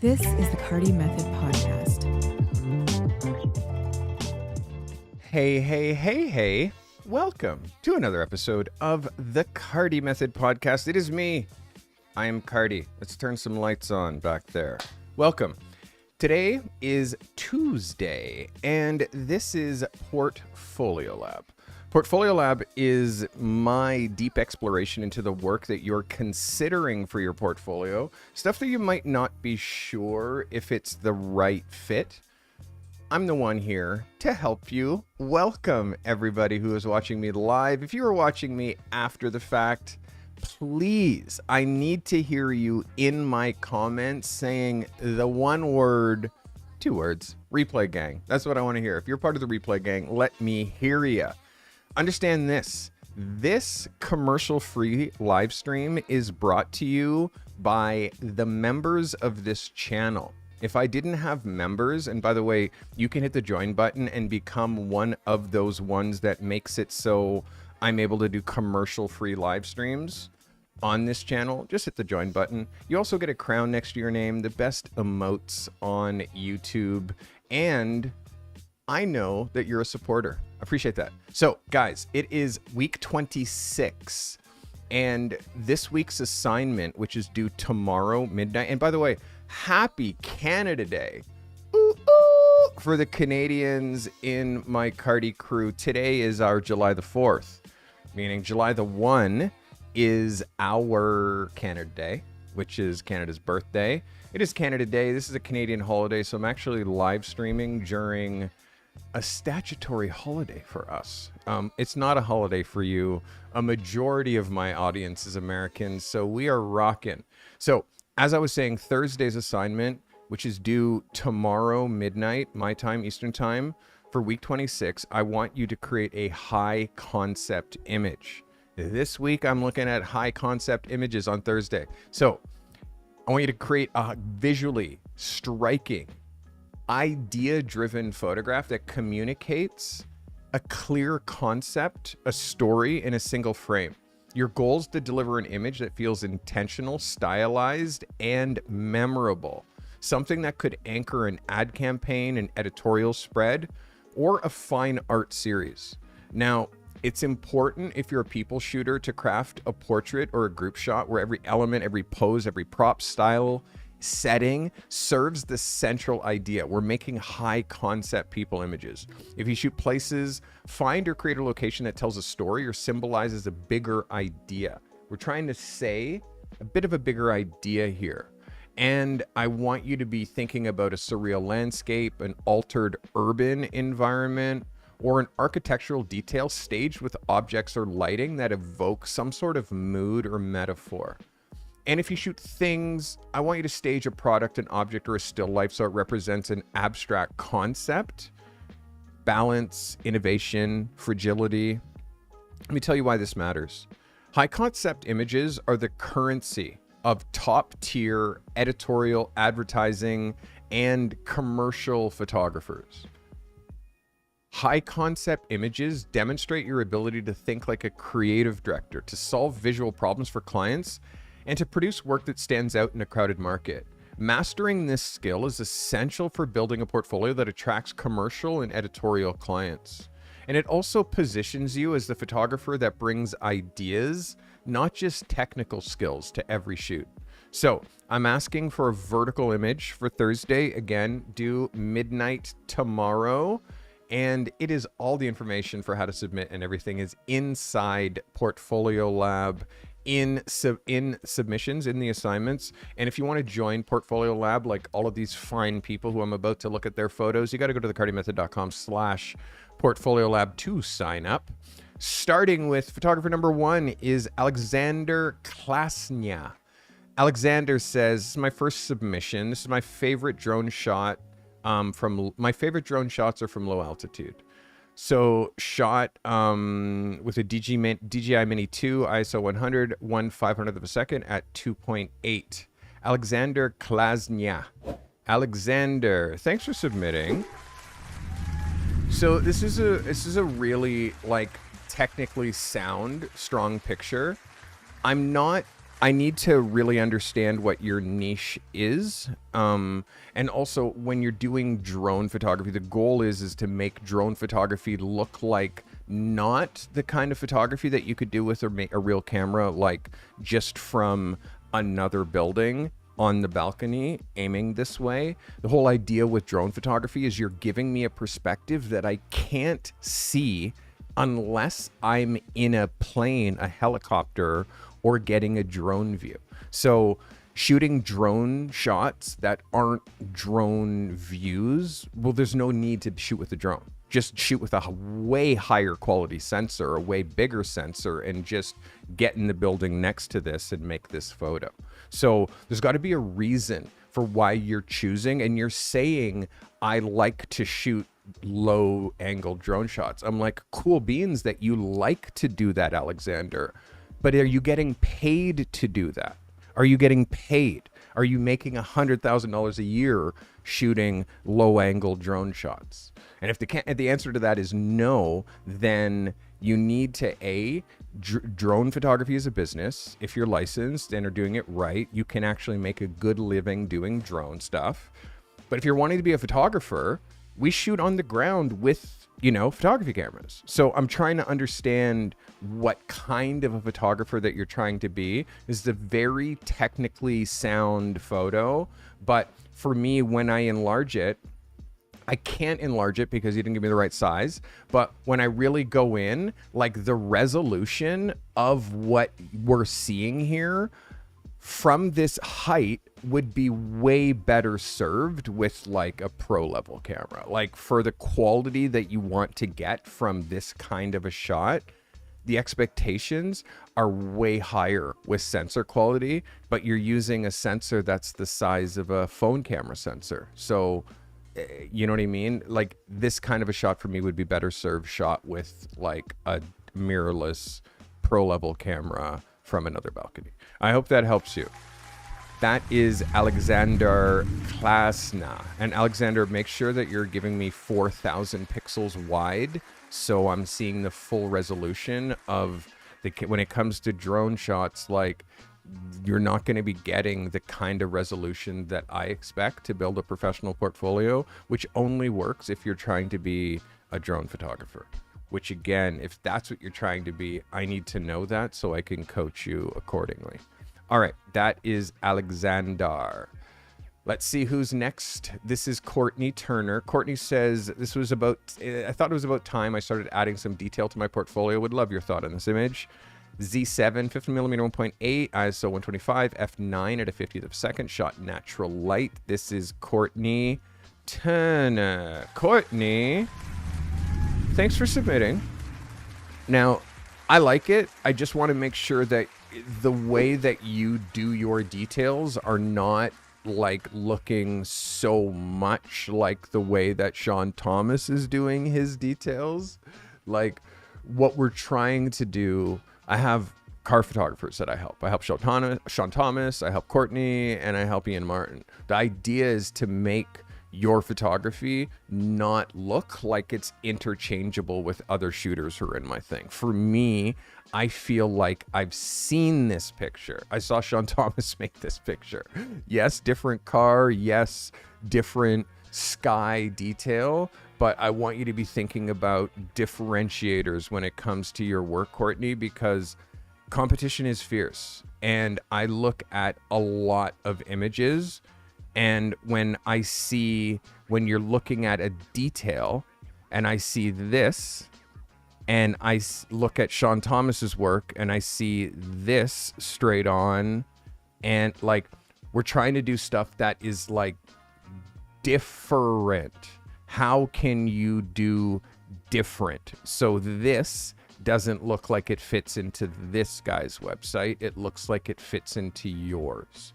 This is the Carty Method Podcast. Hey. Welcome to another episode of the Carty Method Podcast. It is me. I am Carty. Let's turn some lights on back there. Welcome. Today is Tuesday, and this is Portfolio Lab. Portfolio Lab is my deep exploration into the work that you're considering for your portfolio, stuff that you might not be sure if it's the right fit. I'm the one here to help you. Welcome, everybody who is watching me live. If you are watching me after the fact, please, I need to hear you in my comments saying the one word, 2 words, replay gang. That's what I want to hear. If you're part of the replay gang, let me hear you. Understand this commercial-free live stream is brought to you by the members of this channel. If I didn't have members, and by the way, you can hit the join button and become one of those ones that makes it so I'm able to do commercial-free live streams on this channel. Just hit the join button. You also get a crown next to your name, the best emotes on YouTube, and I know that you're a supporter. Appreciate that. So guys, it is week 26 and this week's assignment, which is due tomorrow midnight. And by the way, happy Canada Day. Ooh, ooh, for the Canadians in my Carty crew. Today is our July the 4th, meaning July the 1 is our Canada Day, which is Canada's birthday. It is Canada Day. This is a Canadian holiday, so I'm actually live streaming during a statutory holiday for us. It's not a holiday for you. A majority of my audience is American, so we are rocking. So as I was saying, Thursday's assignment, which is due tomorrow midnight, my time, Eastern time, for week 26, I want you to create a high concept image. This week, I'm looking at high concept images on Thursday. So I want you to create a visually striking, idea-driven photograph that communicates a clear concept, a story in a single frame. Your goal is to deliver an image that feels intentional, stylized, and memorable. Something that could anchor an ad campaign, an editorial spread, or a fine art series. Now, it's important if you're a people shooter to craft a portrait or a group shot where every element, every pose, every prop, style, setting serves the central idea. We're making high concept people images. If you shoot places, find or create a location that tells a story or symbolizes a bigger idea. We're trying to say a bit of a bigger idea here. And I want you to be thinking about a surreal landscape, an altered urban environment, or an architectural detail staged with objects or lighting that evoke some sort of mood or metaphor. And if you shoot things, I want you to stage a product, an object, or a still life so it represents an abstract concept, balance, innovation, fragility. Let me tell you why this matters. High concept images are the currency of top tier editorial, advertising, and commercial photographers. High concept images demonstrate your ability to think like a creative director, to solve visual problems for clients, and to produce work that stands out in a crowded market. Mastering this skill is essential for building a portfolio that attracts commercial and editorial clients. And it also positions you as the photographer that brings ideas, not just technical skills, to every shoot. So I'm asking for a vertical image for Thursday, again, due midnight tomorrow. And it is all the information for how to submit, and everything is inside Portfolio Lab in submissions, in the assignments. And if you want to join Portfolio Lab, like all of these fine people who I'm about to look at their photos, you got to go to thecartymethod.com/Portfolio Lab to sign up. Starting with photographer number 1 is Alexander Klasnia. Alexander says, this is my first submission. This is my favorite drone shot. My favorite drone shots are from low altitude. So shot with a DJI Mini 2 ISO 100, 1/500th of a second at 2.8. Alexander Klasnia. Alexander, thanks for submitting. So this is a really like technically sound, strong picture. I I need to really understand what your niche is. And also when you're doing drone photography, the goal is to make drone photography look like not the kind of photography that you could do with a real camera, like just from another building on the balcony aiming this way. The whole idea with drone photography is you're giving me a perspective that I can't see unless I'm in a plane, a helicopter, or getting a drone view. So shooting drone shots that aren't drone views, well, there's no need to shoot with a drone. Just shoot with a way higher quality sensor, a way bigger sensor, and just get in the building next to this and make this photo. So there's got to be a reason for why you're choosing, and you're saying, I like to shoot low angle drone shots. I'm like, cool beans that you like to do that, Alexander. But are you getting paid to do that? Are you getting paid? Are you making $100,000 a year shooting low angle drone shots? And if the answer to that is no, then you need to drone photography is a business. If you're licensed and are doing it right, you can actually make a good living doing drone stuff. But if you're wanting to be a photographer, we shoot on the ground with, photography cameras. So I'm trying to understand what kind of a photographer that you're trying to be. This is a very technically sound photo, but for me, when I enlarge it, I can't enlarge it because you didn't give me the right size. But when I really go in, like the resolution of what we're seeing here from this height would be way better served with like a pro level camera. Like for the quality that you want to get from this kind of a shot, the expectations are way higher with sensor quality, but you're using a sensor that's the size of a phone camera sensor. So, you know what I mean? Like this kind of a shot for me would be better served shot with like a mirrorless pro level camera from another balcony. I hope that helps you. That is Alexander Klasna. And Alexander, make sure that you're giving me 4,000 pixels wide, so I'm seeing the full resolution of when it comes to drone shots. Like, you're not going to be getting the kind of resolution that I expect to build a professional portfolio, which only works if you're trying to be a drone photographer. Which again, if that's what you're trying to be, I need to know that so I can coach you accordingly. All right, that is Alexander. Let's see who's next. This is Courtney Turner. Courtney says, I thought it was about time I started adding some detail to my portfolio. Would love your thought on this image. Z7, 50mm 1.8, ISO 125, f9 at a 50th of a second, shot natural light. This is Courtney Turner. Courtney, thanks for submitting. Now, I like it. I just want to make sure that the way that you do your details are not like looking so much like the way that Sean Thomas is doing his details. Like what we're trying to do, I have car photographers that I help. I help Sean Thomas, I help Courtney, and I help Ian Martin. The idea is to make your photography not look like it's interchangeable with other shooters who are in my thing. For me, I feel like I've seen this picture. I saw Sean Thomas make this picture. Yes, different car. Yes, different sky detail. But I want you to be thinking about differentiators when it comes to your work, Courtney, because competition is fierce. And I look at a lot of images, and when you're looking at a detail and I see this, and I look at Sean Thomas's work and I see this straight on, and like we're trying to do stuff that is like different. How can you do different? So this doesn't look like it fits into this guy's website. It looks like it fits into yours.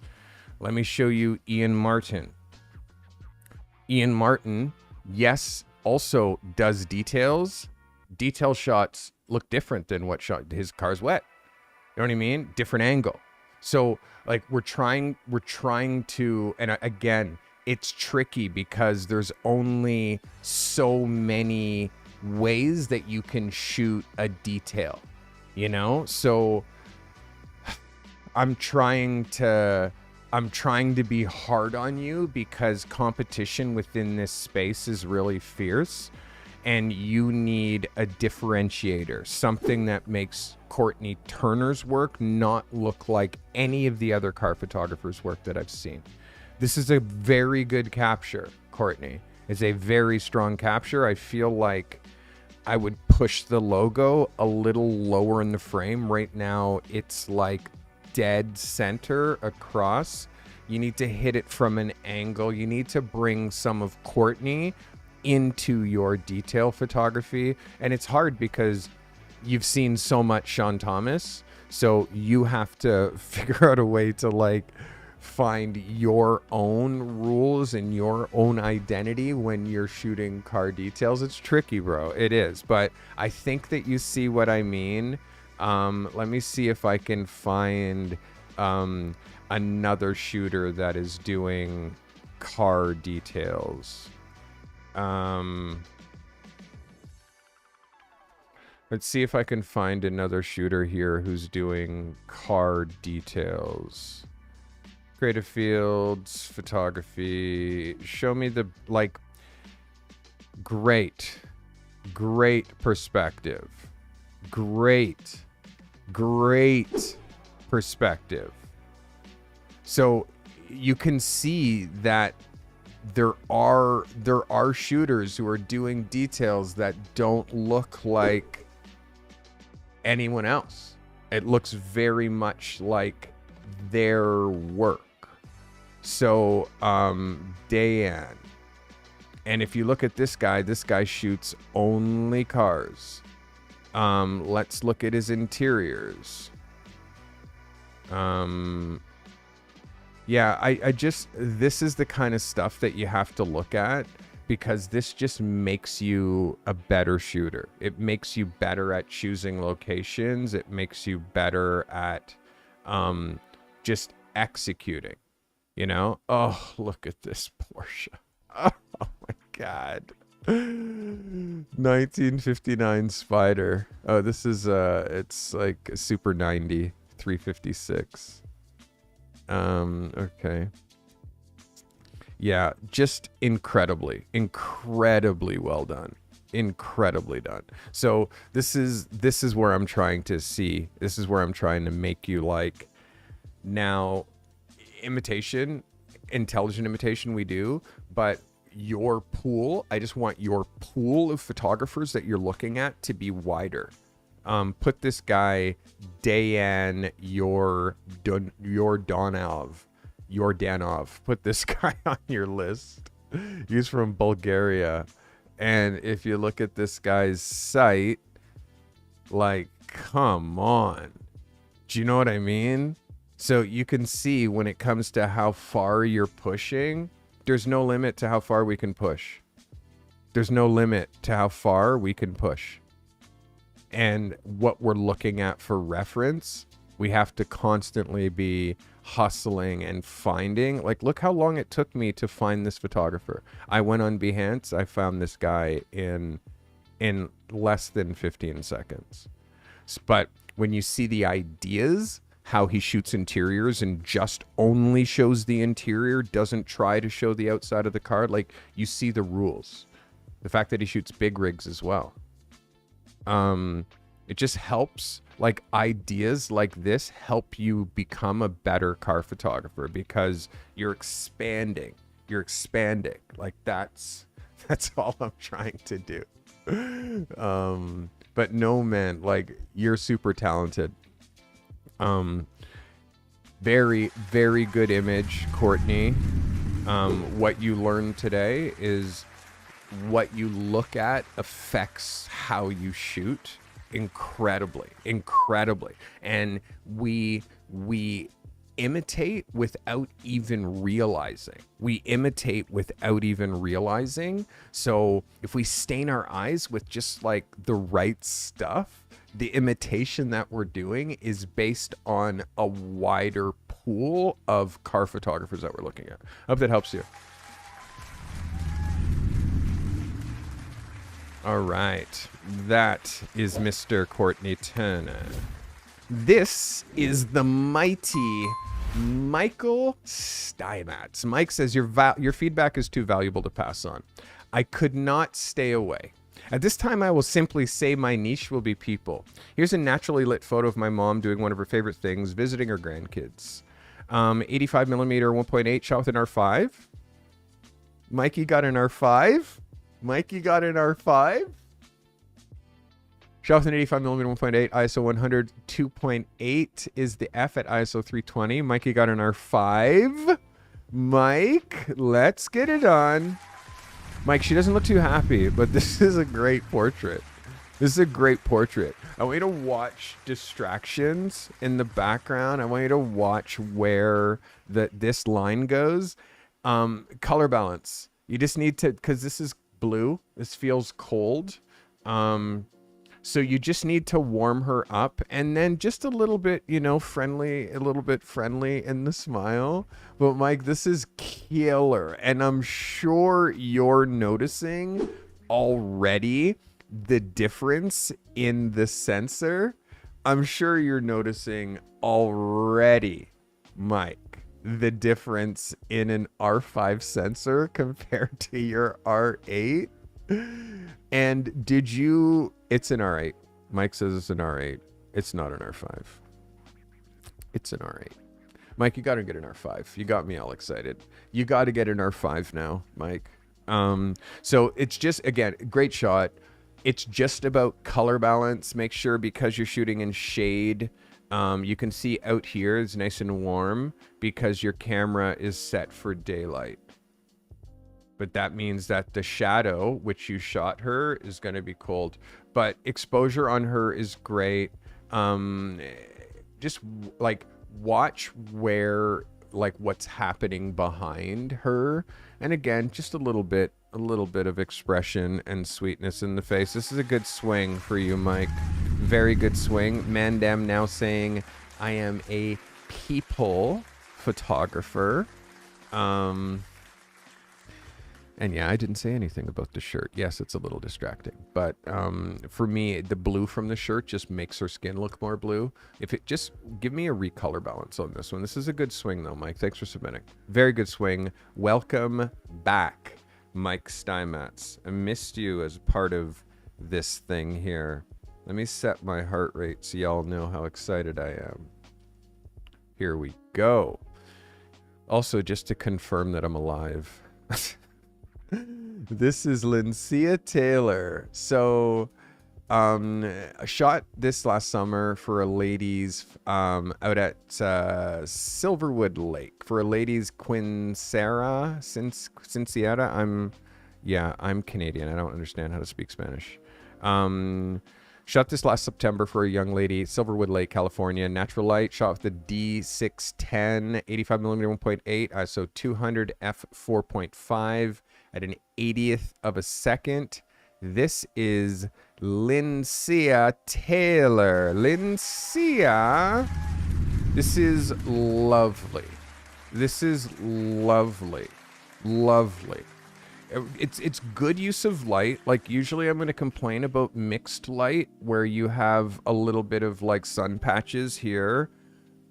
Let me show you Ian Martin. Ian Martin, yes, also does details. Detail shots look different than what shot his car's wet. You know what I mean? Different angle. So like we're trying to, and again, it's tricky because there's only so many ways that you can shoot a detail, you know? So I'm trying to be hard on you because competition within this space is really fierce, and you need a differentiator, something that makes Courtney Turner's work not look like any of the other car photographers' work that I've seen. This is a very good capture, Courtney. It's a very strong capture. I feel like I would push the logo a little lower in the frame. Right now, it's like dead center across. You need to hit it from an angle. You need to bring some of Courtney into your detail photography. And it's hard because you've seen so much Sean Thomas. So you have to figure out a way to like find your own rules and your own identity when you're shooting car details. It's tricky, bro. It is. But I think that you see what I mean. Let me see if I can find another shooter that is doing car details. Let's see if I can find another shooter here who's doing car details. Creative fields, photography. Show me the, like, great perspective. Great perspective. So you can see that there are shooters who are doing details that don't look like anyone else. It looks very much like their work. So Dayan, and if you look at this guy shoots only cars. Let's look at his interiors. Yeah, I just, this is the kind of stuff that you have to look at, because this just makes you a better shooter. It makes you better at choosing locations. It makes you better at just executing, you know? Oh, look at this Porsche. Oh my God. 1959 Spider. Oh, this is it's like a Super 90 356. Okay. Yeah, just incredibly well done. Incredibly done. So this is where I'm trying to see. This is where I'm trying to make you like, now imitation, intelligent imitation we do, but your pool, I just want your pool of photographers that you're looking at to be wider. Put this guy Dayan Yordanov. Put this guy on your list. He's from Bulgaria. And if you look at this guy's site, like, come on. Do you know what I mean? So you can see when it comes to how far you're pushing, there's no limit to how far we can push. There's no limit to how far we can push. And what we're looking at for reference, we have to constantly be hustling and finding. Like, look how long it took me to find this photographer. I went on Behance. I found this guy in less than 15 seconds. But when you see the ideas, how he shoots interiors and just only shows the interior, doesn't try to show the outside of the car, like, you see the rules. The fact that he shoots big rigs as well. It just helps, like, ideas like this help you become a better car photographer, because you're expanding. Like, that's all I'm trying to do. But no, man, like, you're super talented. Very, very good image, Courtney. What you learned today is what you look at affects how you shoot incredibly. And we imitate without even realizing. So if we stain our eyes with just like the right stuff, the imitation that we're doing is based on a wider pool of car photographers that we're looking at. I hope that helps you. All right, that is Mr. Courtney Turner. This is the mighty Michael Steinmetz. Mike says, your feedback is too valuable to pass on. I could not stay away. At this time, I will simply say my niche will be people. Here's a naturally lit photo of my mom doing one of her favorite things, visiting her grandkids. 85 millimeter 1.8 shot with an R5. Mikey got an R5. Mikey got an R5. Shot with an 85 millimeter 1.8 ISO 100 2.8 is the F at ISO 320. Mikey got an R5. Mike, let's get it on. Mike, she doesn't look too happy, but this is a great portrait. This is a great portrait. I want you to watch distractions in the background. I want you to watch where this line goes. Color balance. You just need to, because this is blue. This feels cold. So you just need to warm her up, and then just a little bit, friendly, a little bit friendly in the smile. But Mike, this is killer. And I'm sure you're noticing already the difference in the sensor. I'm sure you're noticing already, Mike, the difference in an R5 sensor compared to your R8. And it's an R8. Mike says it's an R8. It's not an R5. It's an R8. Mike, you got to get an R5. You got me all excited. You got to get an R5 now, Mike. So it's just, again, great shot. It's just about color balance. Make sure, because you're shooting in shade, you can see out here it's nice and warm because your camera is set for daylight. But that means that the shadow, which you shot her, is going to be cold. But exposure on her is great. Just like watch where, like, what's happening behind her. And again, just a little bit of expression and sweetness in the face. This is a good swing for you, Mike. Very good swing. Mandem now saying, I am a people photographer. And yeah, I didn't say anything about the shirt. Yes, it's a little distracting. But for me, the blue from the shirt just makes her skin look more blue. Just give me a recolor balance on this one. This is a good swing though, Mike. Thanks for submitting. Very good swing. Welcome back, Mike Steinmetz. I missed you as part of this thing here. Let me set my heart rate so y'all know how excited I am. Here we go. Also, just to confirm that I'm alive. This is Lincia Taylor. So, I shot this last summer for a ladies out at Silverwood Lake for a ladies quinceañera. I'm Canadian. I don't understand how to speak Spanish. Shot this last September for a young lady, Silverwood Lake, California. Natural light, shot with the D610, 85 millimeter 1.8, ISO 200 f4.5 at an 80th of a second. This is Lincia Taylor. Lincia, this is lovely. This is lovely. Lovely. It's good use of light. Like, usually I'm going to complain about mixed light where you have a little bit of like sun patches here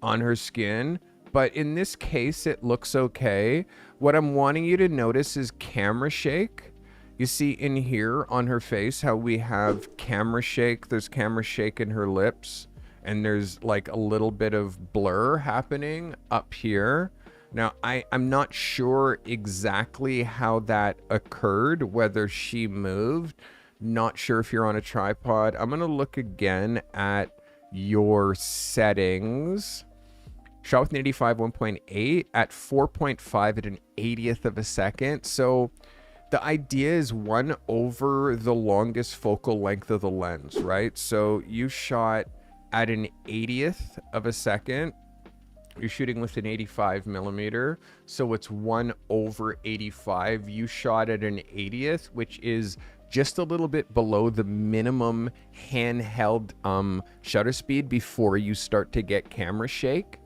on her skin, but in this case it looks okay. What I'm wanting you to notice is camera shake. You see in here on her face how we have camera shake. There's camera shake in her lips, and there's like a little bit of blur happening up here. Now, I'm not sure exactly how that occurred, whether she moved. Not sure if you're on a tripod. I'm going to look again at your settings. Shot with an 85 1.8 at 4.5 at an 80th of a second. So the idea is 1 over the longest focal length of the lens, right? So you shot at an 80th of a second. You're shooting with an 85 millimeter, so it's 1 over 85. You shot at an 80th, which is just a little bit below the minimum handheld shutter speed before you start to get camera shake,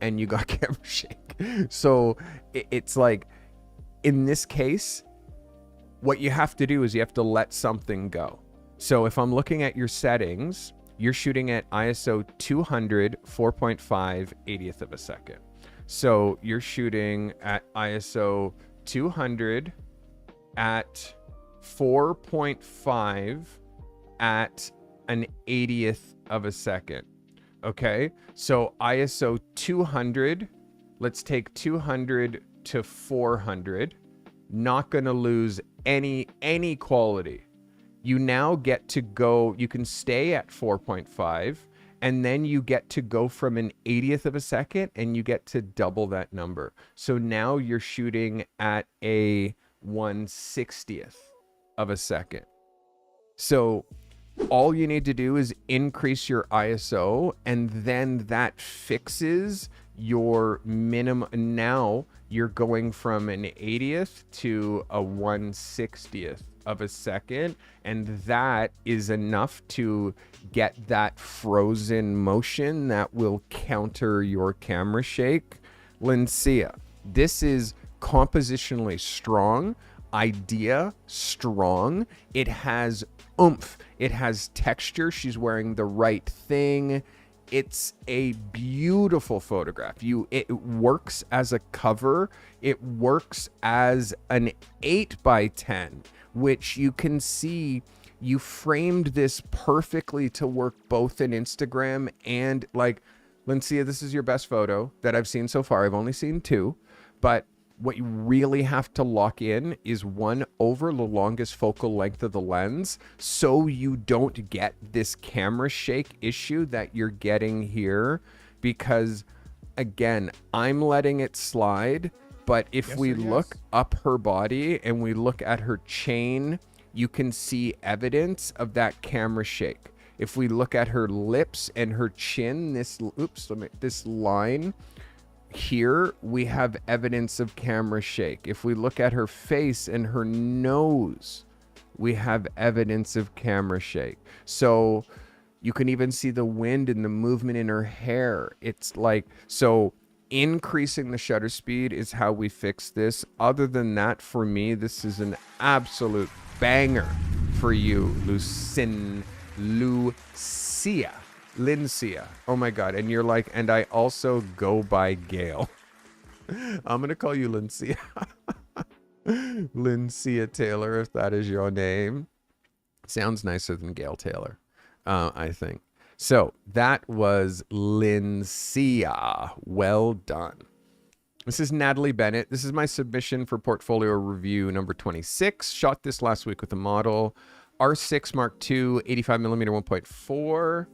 and you got camera shake. So it's like, in this case, what you have to do is you have to let something go. So if I'm looking at your settings, you're shooting at ISO 200, 4.5, 80th of a second. So you're shooting at ISO 200 at 4.5 at an 80th of a second. Okay, so ISO 200, let's take 200 to 400, not gonna lose any quality. You now get to go, you can stay at 4.5, and then you get to go from an 80th of a second and you get to double that number. So now you're shooting at a 1/60th of a second. So all you need to do is increase your ISO, and then that fixes your minimum. Now you're going from an 80th to a 1/60th of a second, and that is enough to get that frozen motion that will counter your camera shake. Lincia, this is compositionally strong, idea strong, it has oomph, it has texture, she's wearing the right thing. It's a beautiful photograph. It works as a cover, it works as an 8x10, which you can see you framed this perfectly to work both in Instagram and, like, Lincia, this is your best photo that I've seen so far. I've only seen 2, but what you really have to lock in is 1 over the longest focal length of the lens, so you don't get this camera shake issue that you're getting here. Because again, I'm letting it slide, but if we look up her body and we look at her chain, you can see evidence of that camera shake. If we look at her lips and her chin, this line here, we have evidence of camera shake. If we look at her face and her nose, we have evidence of camera shake. So you can even see the wind and the movement in her hair. It's like, so increasing the shutter speed is how we fix this. Other than that, for me, this is an absolute banger for you, Lincia. Oh my God. And you're like, and I also go by Gail. I'm going to call you Lincia. Lincia Taylor, if that is your name. Sounds nicer than Gail Taylor, I think. So that was Lincia. Well done. This is Natalie Bennett. This is my submission for portfolio review number 26. Shot this last week with a model. R6 Mark II, 85mm 1.4.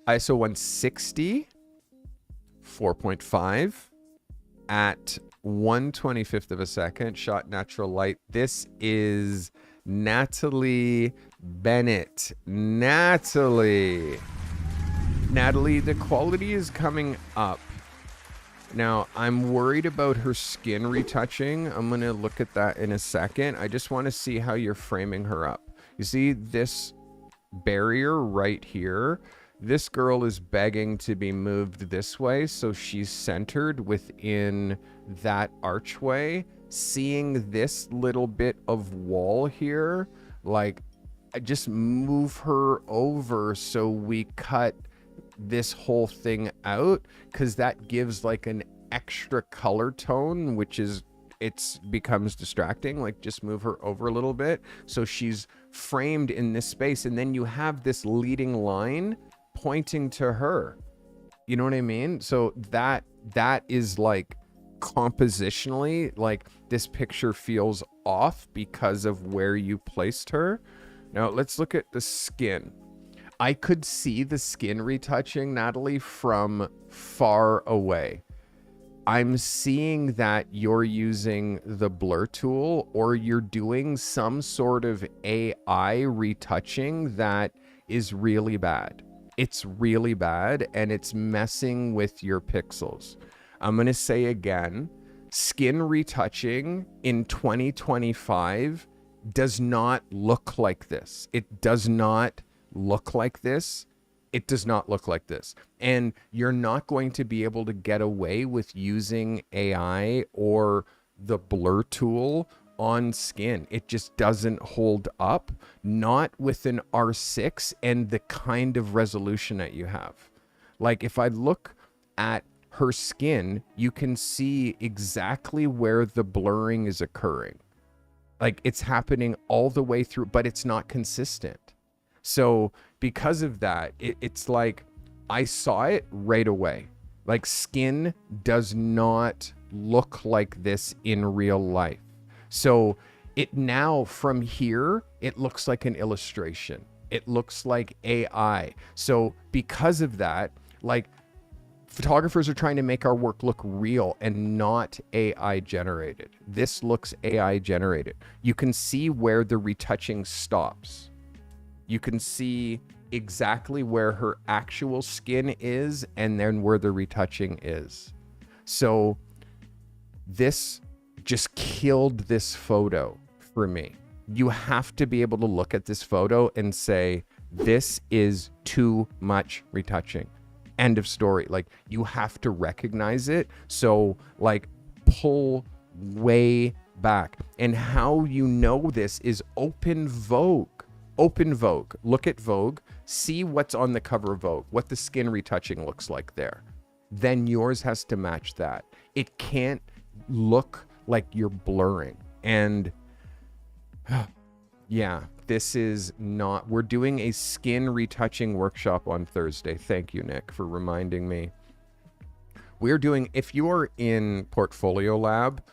ISO 160, 4.5 at 1/25th of a second, shot natural light. This is Natalie Bennett. Natalie, the quality is coming up. Now, I'm worried about her skin retouching. I'm going to look at that in a second. I just want to see how you're framing her up. You see this barrier right here? This girl is begging to be moved this way, so she's centered within that archway. Seeing this little bit of wall here, like, I just move her over so we cut this whole thing out, because that gives like an extra color tone, which is, it becomes distracting. Like, just move her over a little bit so she's framed in this space, and then you have this leading line pointing to her. You know what I mean? So that is like compositionally, like, this picture feels off because of where you placed her. Now let's look at the skin. I could see the skin retouching, Natalie, from far away. I'm seeing that you're using the blur tool, or you're doing some sort of AI retouching that is really bad. It's really bad, and it's messing with your pixels. I'm going to say again, skin retouching in 2025 does not look like this. It does not look like this. It does not look like this. And you're not going to be able to get away with using AI or the blur tool on skin. It just doesn't hold up, not with an R6 and the kind of resolution that you have. Like if I look at her skin, you can see exactly where the blurring is occurring. Like it's happening all the way through, but it's not consistent. So because of that, it's like I saw it right away. Like skin does not look like this in real life. So it now from here, it looks like an illustration. It looks like AI. So because of that, like photographers are trying to make our work look real and not AI generated. This looks AI generated. You can see where the retouching stops. You can see exactly where her actual skin is and then where the retouching is. So this just killed this photo for me. You have to be able to look at this photo and say, this is too much retouching. End of story. Like you have to recognize it. So like pull way back. And how you know this is open Vogue. Open Vogue. Look at Vogue. See what's on the cover of Vogue, what the skin retouching looks like there. Then yours has to match that. It can't look like you're blurring. And yeah, this is not, we're doing a skin retouching workshop on Thursday. Thank you, Nick, for reminding me. We're doing, if you're in Portfolio Lab,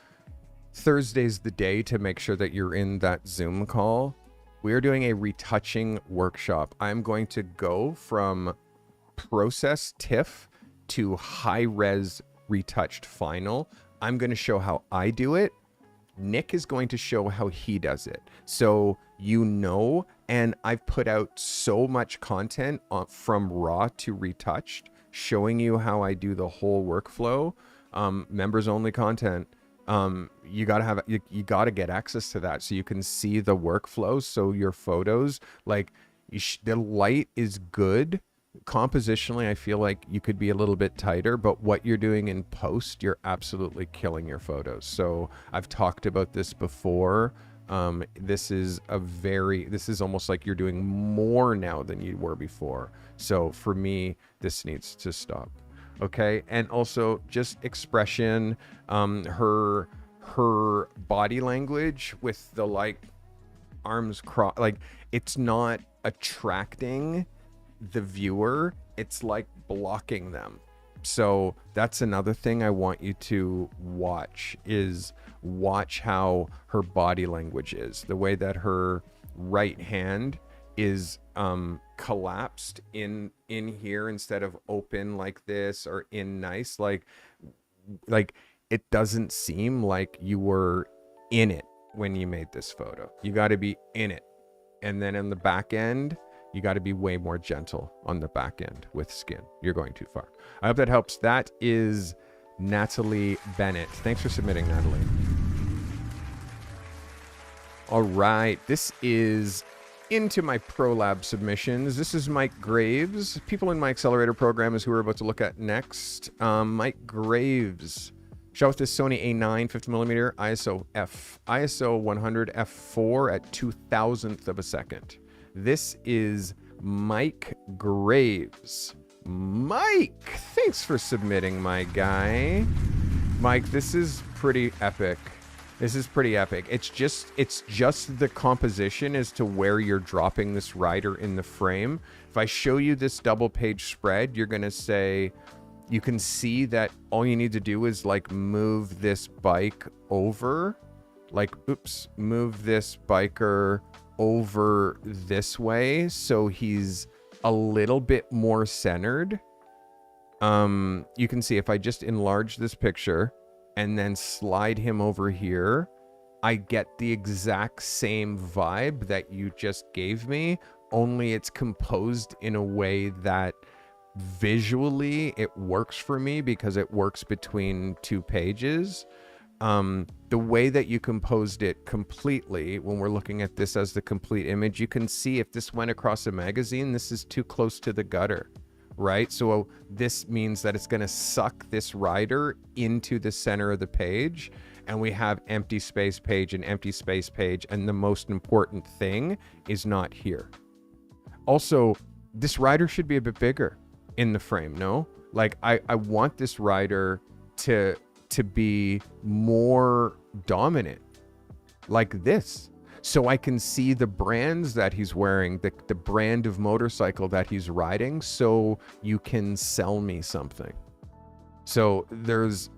Thursday's the day to make sure that you're in that Zoom call. We're doing a retouching workshop. I'm going to go from process TIFF to high-res retouched final. I'm going to show how I do it. Nick is going to show how he does it. So you know, and I've put out so much content from raw to retouched, showing you how I do the whole workflow. Members only content. You gotta have, you gotta get access to that so you can see the workflow. So your photos, like the light is good. Compositionally, I feel like you could be a little bit tighter, but what you're doing in post, you're absolutely killing your photos. So I've talked about this before. This is almost like you're doing more now than you were before. So for me, this needs to stop. Okay. And also just expression, her body language with the like arms crossed, like it's not attracting the viewer, it's like blocking them. So that's another thing I want you to watch, is watch how her body language is, the way that her right hand is collapsed in here instead of open like this, or in nice, like it doesn't seem like you were in it when you made this photo. You got to be in it. And then in the back end, you got to be way more gentle on the back end with skin. You're going too far. I hope that helps. That is Natalie Bennett. Thanks for submitting, Natalie. All right. This is into my ProLab submissions. This is Mike Graves. People in my accelerator program is who we're about to look at next. Mike Graves. Shot with this Sony A9 50mm ISO 100 f4 at 2,000th of a second. This is Mike Graves. Mike, thanks for submitting, my guy. Mike, this is pretty epic. This is pretty epic. It's just the composition as to where you're dropping this rider in the frame. If I show you this double page spread, you're gonna say, you can see that all you need to do is like move this bike over, like, oops, move this biker over this way so he's a little bit more centered. You can see if I just enlarge this picture and then slide him over here, I get the exact same vibe that you just gave me, only it's composed in a way that visually it works for me because it works between two pages. The way that you composed it completely, when we're looking at this as the complete image, you can see if this went across a magazine, this is too close to the gutter, right? So this means that it's going to suck this rider into the center of the page. and we have empty space page and empty space page, and the most important thing is not here. Also, this rider should be a bit bigger in the frame, no? Like, I want this rider to be more dominant, like this. So I can see the brands that he's wearing, the brand of motorcycle that he's riding, so you can sell me something. So there's,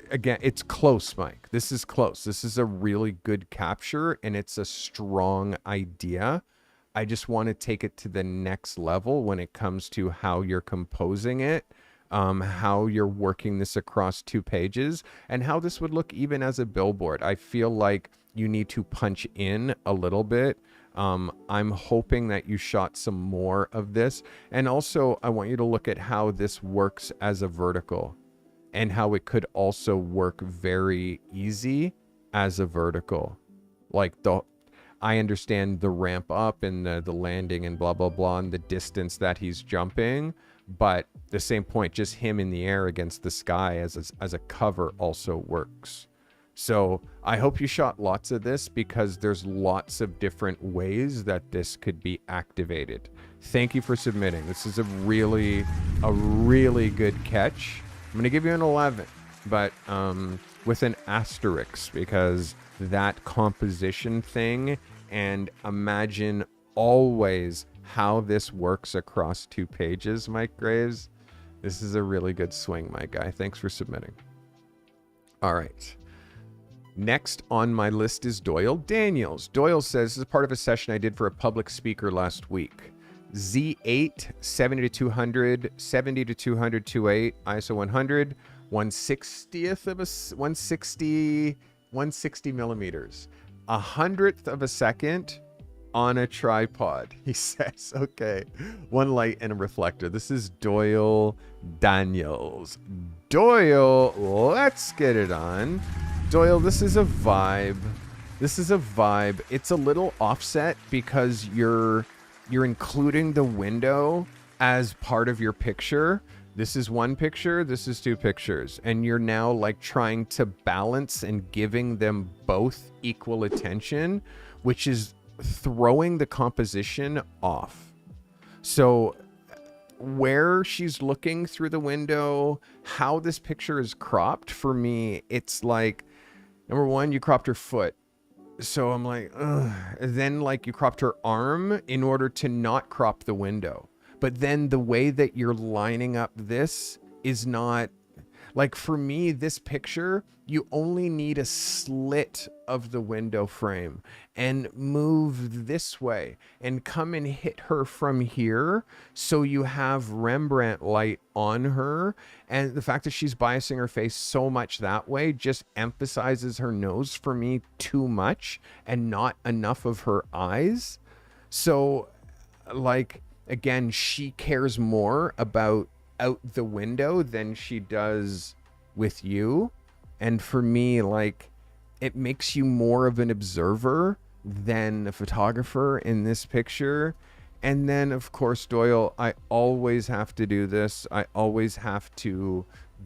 again, it's close, Mike. This is close. This is a really good capture, and it's a strong idea. I just want to take it to the next level when it comes to how you're composing it, how you're working this across 2 pages, and how this would look even as a billboard. I feel like you need to punch in a little bit. I'm hoping that you shot some more of this. And also, I want you to look at how this works as a vertical, and how it could also work very easy as a vertical. Like, I understand the ramp up and the landing and blah, blah, blah, and the distance that he's jumping. But the same point, just him in the air against the sky as a cover also works. So I hope you shot lots of this, because there's lots of different ways that this could be activated. Thank you for submitting. This is a really good catch. I'm going to give you an 11, but with an asterisk, because that composition thing, and imagine always how this works across 2 pages, Mike Graves. This is a really good swing, my guy. Thanks for submitting. All right. Next on my list is Doyle Daniels. Doyle says, this is part of a session I did for a public speaker last week. Z8, 70 to 200, 70 to 200, 2.8, ISO 100, 1/60th of a 160 millimeters, 100th of a second on a tripod. He says, okay, 1 light and a reflector. This is Doyle Daniels. Doyle, let's get it on. Doyle, this is a vibe. This is a vibe. It's a little offset because you're including the window as part of your picture. This is 1 picture, this is 2 pictures, and you're now like trying to balance and giving them both equal attention, which is throwing the composition off. So where she's looking through the window, how this picture is cropped, for me, it's like, number 1, you cropped her foot. So I'm like, ugh. Then like you cropped her arm in order to not crop the window. But then the way that you're lining up this is not, like, for me, this picture, you only need a slit of the window frame and move this way and come and hit her from here. So you have Rembrandt light on her. And the fact that she's biasing her face so much that way just emphasizes her nose for me too much and not enough of her eyes. So, like, again, she cares more about out the window than she does with you. And for me, like, it makes you more of an observer than a photographer in this picture. And then, of course, Doyle, I always have to do this. I always have to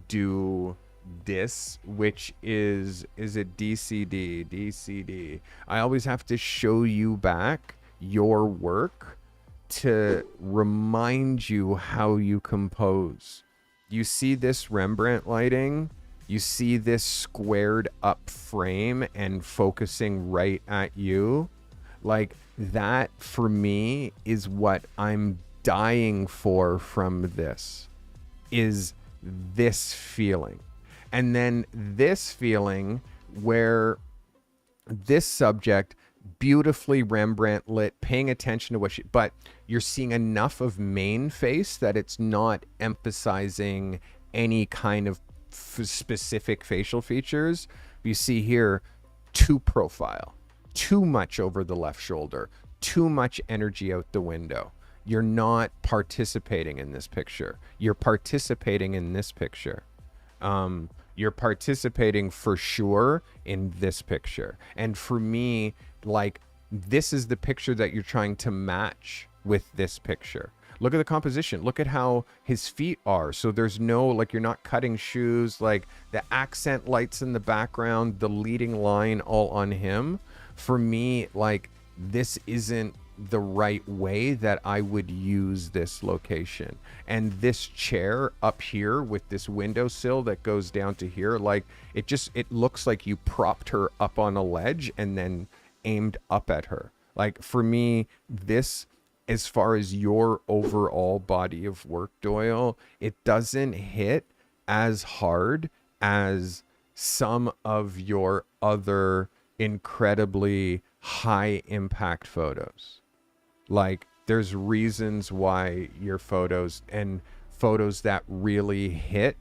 do this, which is it DCD? DCD. I always have to show you back your work to remind you how you compose. You see this Rembrandt lighting, you see this squared up frame and focusing right at you. Like, that for me is what I'm dying for from this, is this feeling. And then this feeling where this subject, beautifully Rembrandt lit, paying attention to what she, but you're seeing enough of main face that it's not emphasizing any kind of specific facial features. You see here, too profile, too much over the left shoulder, too much energy out the window. You're not participating in this picture. You're participating in this picture. You're participating for sure in this picture. And for me, like, this is the picture that you're trying to match with this picture. look at the composition. Look at how his feet are. So there's no, like, you're not cutting shoes, like the accent lights in the background, the leading line all on him. For me, like, this isn't the right way that I would use this location. And this chair up here with this windowsill that goes down to here, like, it looks like you propped her up on a ledge and then aimed up at her. Like, for me, this, as far as your overall body of work, Doyle, it doesn't hit as hard as some of your other incredibly high impact photos. Like, there's reasons why your photos and photos that really hit,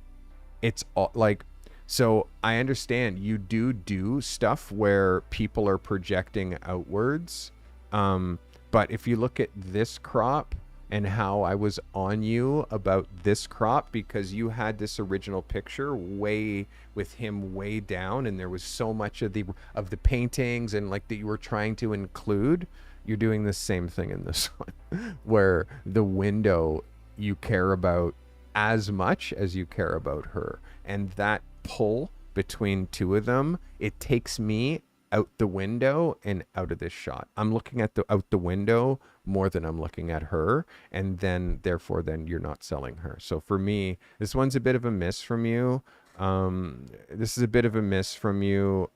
it's all, like, so I understand you do stuff where people are projecting outwards. But if you look at this crop and how I was on you about this crop, because you had this original picture way with him way down, and there was so much of the paintings and like that you were trying to include. You're doing the same thing in this one, where the window you care about as much as you care about her. And that pull between two of them, it takes me out the window and out of this shot. I'm looking at out the window more than I'm looking at her. And then, therefore, then you're not selling her. So for me, this one's a bit of a miss from you. This is a bit of a miss from you.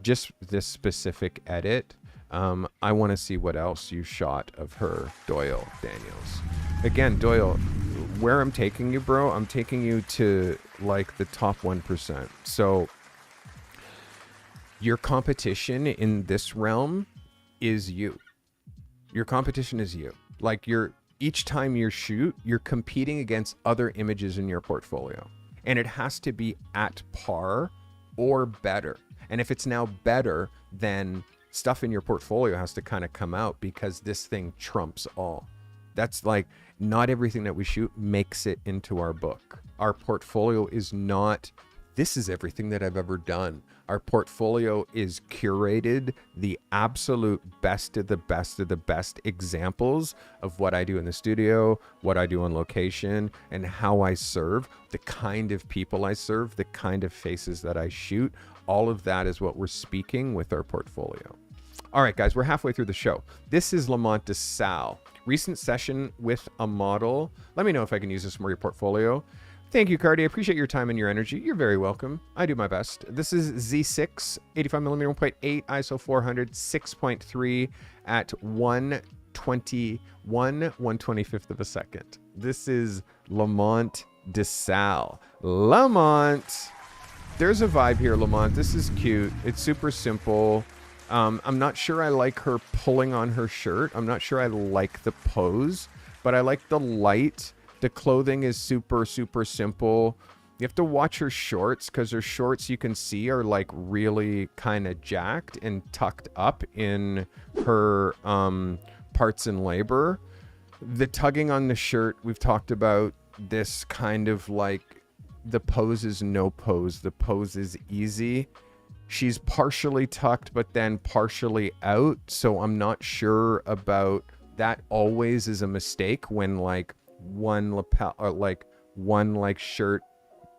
Just this specific edit. I want to see what else you shot of her, Doyle Daniels. Again, Doyle, where I'm taking you, bro, I'm taking you to like the top 1%. So your competition in this realm is you. Your competition is you. Like, each time you shoot, you're competing against other images in your portfolio. And it has to be at par or better. And if it's now better, then stuff in your portfolio has to kind of come out, because this thing trumps all. That's like, not everything that we shoot makes it into our book. Our portfolio is not, this is everything that I've ever done. Our portfolio is curated, the absolute best of the best of the best examples of what I do in the studio, what I do on location, and how I serve, the kind of people I serve, the kind of faces that I shoot. All of that is what we're speaking with our portfolio. All right, guys, we're halfway through the show. This is Lamont DeSalle. Recent session with a model. Let me know if I can use this for your portfolio. Thank you, Carty. I appreciate your time and your energy. You're very welcome. I do my best. This is Z6, 85mm 1.8, ISO 400, 6.3 at 1/25th of a second. This is Lamont DeSalle. Lamont, there's a vibe here, Lamont. This is cute. It's super simple. I'm not sure I like her pulling on her shirt. I'm not sure I like the pose, but I like the light. The clothing is super, super simple. You have to watch her shorts, because her shorts, you can see, are like really kind of jacked and tucked up in her parts and labor. The tugging on the shirt, we've talked about this kind of like, the pose is no pose. The pose is easy. She's partially tucked, but then partially out. So I'm not sure about that. Always is a mistake when like one lapel or like one like shirt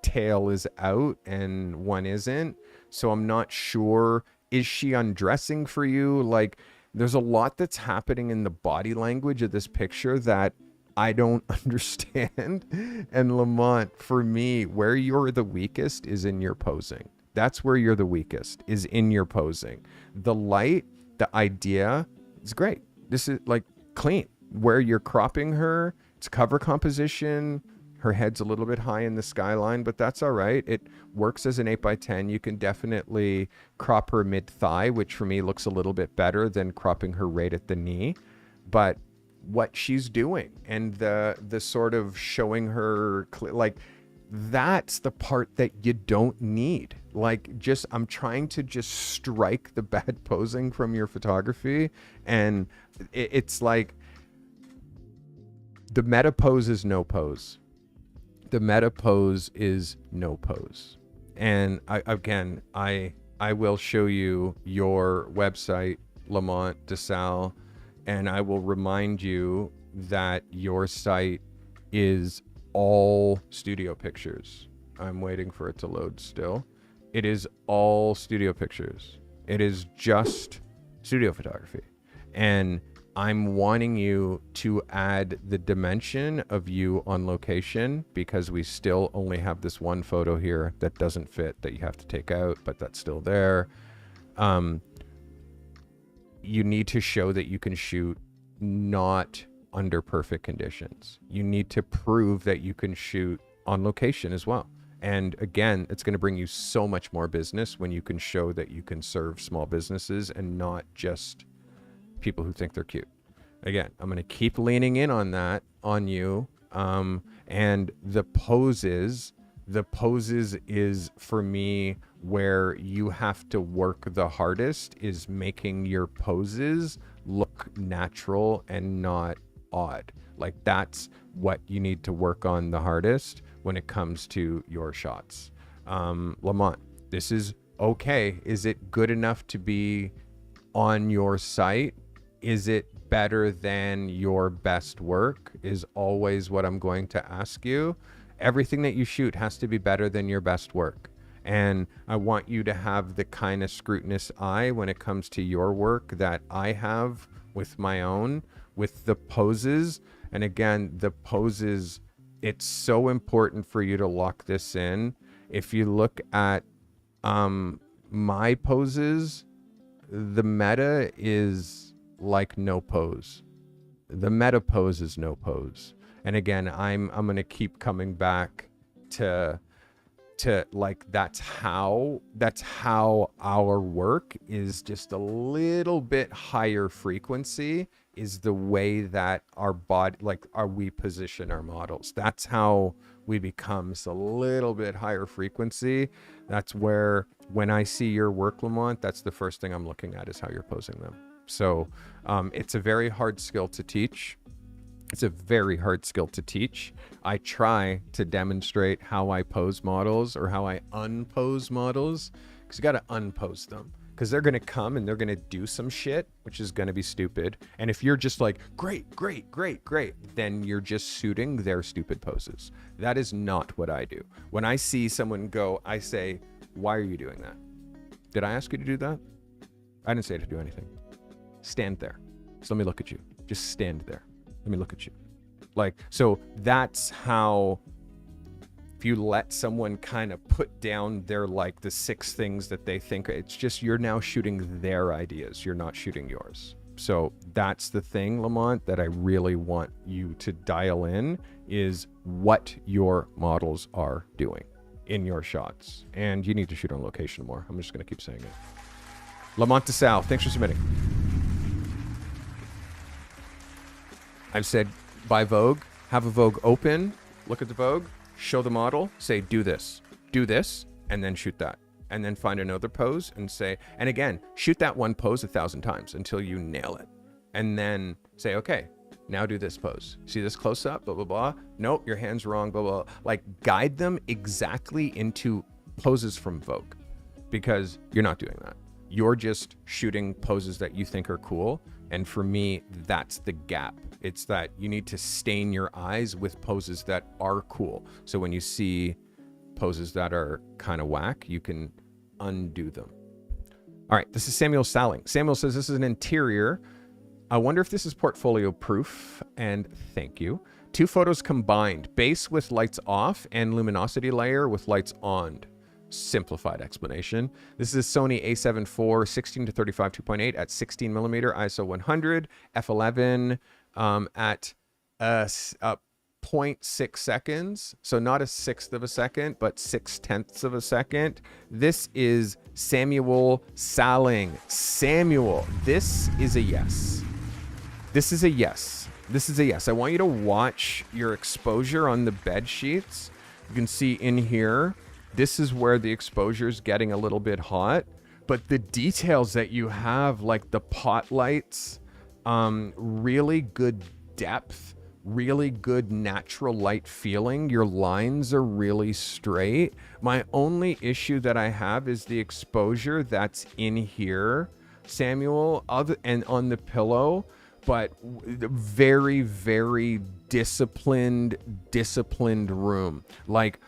tail is out and one isn't. So I'm not sure. Is she undressing for you? Like, there's a lot that's happening in the body language of this picture that I don't understand. And Lamont, for me, where you're the weakest is in your posing. That's where you're the weakest, is in your posing. The light, the idea is great. This is like clean. Where you're cropping her, it's cover composition. Her head's a little bit high in the skyline, but that's all right. It works as an 8x10. You can definitely crop her mid-thigh, which for me looks a little bit better than cropping her right at the knee. But what she's doing and the sort of showing her, like, that's the part that you don't need. Like, just, I'm trying to just strike the bad posing from your photography. And it's like, the meta pose is no pose. The meta pose is no pose. And I will show you your website, Lamont DeSalle, and I will remind you that your site is all studio pictures. I'm waiting for it to load still. It is all studio pictures. It is just studio photography. And I'm wanting you to add the dimension of you on location, because we still only have this one photo here that doesn't fit, that you have to take out, but that's still there. You need to show that you can shoot not under perfect conditions. You need to prove that you can shoot on location as well. And again, it's going to bring you so much more business when you can show that you can serve small businesses and not just people who think they're cute. Again, I'm going to keep leaning in on that on you. And the poses is for me where you have to work the hardest, is making your poses look natural and not odd. Like, that's what you need to work on the hardest when it comes to your shots. Lamont, this is okay. Is it good enough to be on your site? Is it better than your best work? Is always what I'm going to ask you. Everything that you shoot has to be better than your best work. And I want you to have the kind of scrutinous eye when it comes to your work that I have with my own, with the poses. And again, the poses, it's so important for you to lock this in. If you look at my poses, the meta is like no pose. The meta pose is no pose. And again, I'm going to keep coming back to like, that's how our work is just a little bit higher frequency, is the way that our body, like, we position our models. That's how we become a little bit higher frequency. That's where, when I see your work, Lamont, that's the first thing I'm looking at, is how you're posing them. So it's a very hard skill to teach. It's a very hard skill to teach. I try to demonstrate how I pose models, or how I unpose models, because you got to unpose them, because they're going to come and they're going to do some shit, which is going to be stupid. And if you're just like, great, then you're just shooting their stupid poses. That is not what I do. When I see someone go, I say, why are you doing that? Did I ask you to do that? I didn't say to do anything. Stand there. So let me look at you. Just stand there. Let me look at you. Like, so that's how, if you let someone kind of put down their, like, the 6 things that they think, it's just, you're now shooting their ideas. You're not shooting yours. So that's the thing, Lamont, that I really want you to dial in, is what your models are doing in your shots. And you need to shoot on location more. I'm just going to keep saying it. Lamont DeSalle, thanks for submitting. I've said, buy Vogue, have a Vogue open, look at the Vogue, show the model, say, do this, and then shoot that. And then find another pose and say, and again, shoot that one pose 1,000 times until you nail it. And then say, okay, now do this pose. See this close up, blah, blah, blah. Nope, your hand's wrong, blah, blah. Like, guide them exactly into poses from Vogue, because you're not doing that. You're just shooting poses that you think are cool. And for me, that's the gap. It's that you need to stain your eyes with poses that are cool. So when you see poses that are kind of whack, you can undo them. All right, this is Samuel Salling. Samuel says, this is an interior. I wonder if this is portfolio proof, and thank you. 2 photos combined, base with lights off and luminosity layer with lights on. Simplified explanation. This is a Sony a7 IV 16 to 35 2.8 at 16 millimeter ISO 100 f11 at 0.6 seconds. So not a 1/6 of a second, but 0.6 of a second. This is Samuel Salling. Samuel, this is a yes. This is a yes. This is a yes. I want you to watch your exposure on the bed sheets. You can see in here, this is where the exposure is getting a little bit hot, but the details that you have, like the pot lights, really good depth, really good natural light feeling. Your lines are really straight. My only issue that I have is the exposure that's in here, Samuel, and on the pillow. but very, very disciplined room. Like,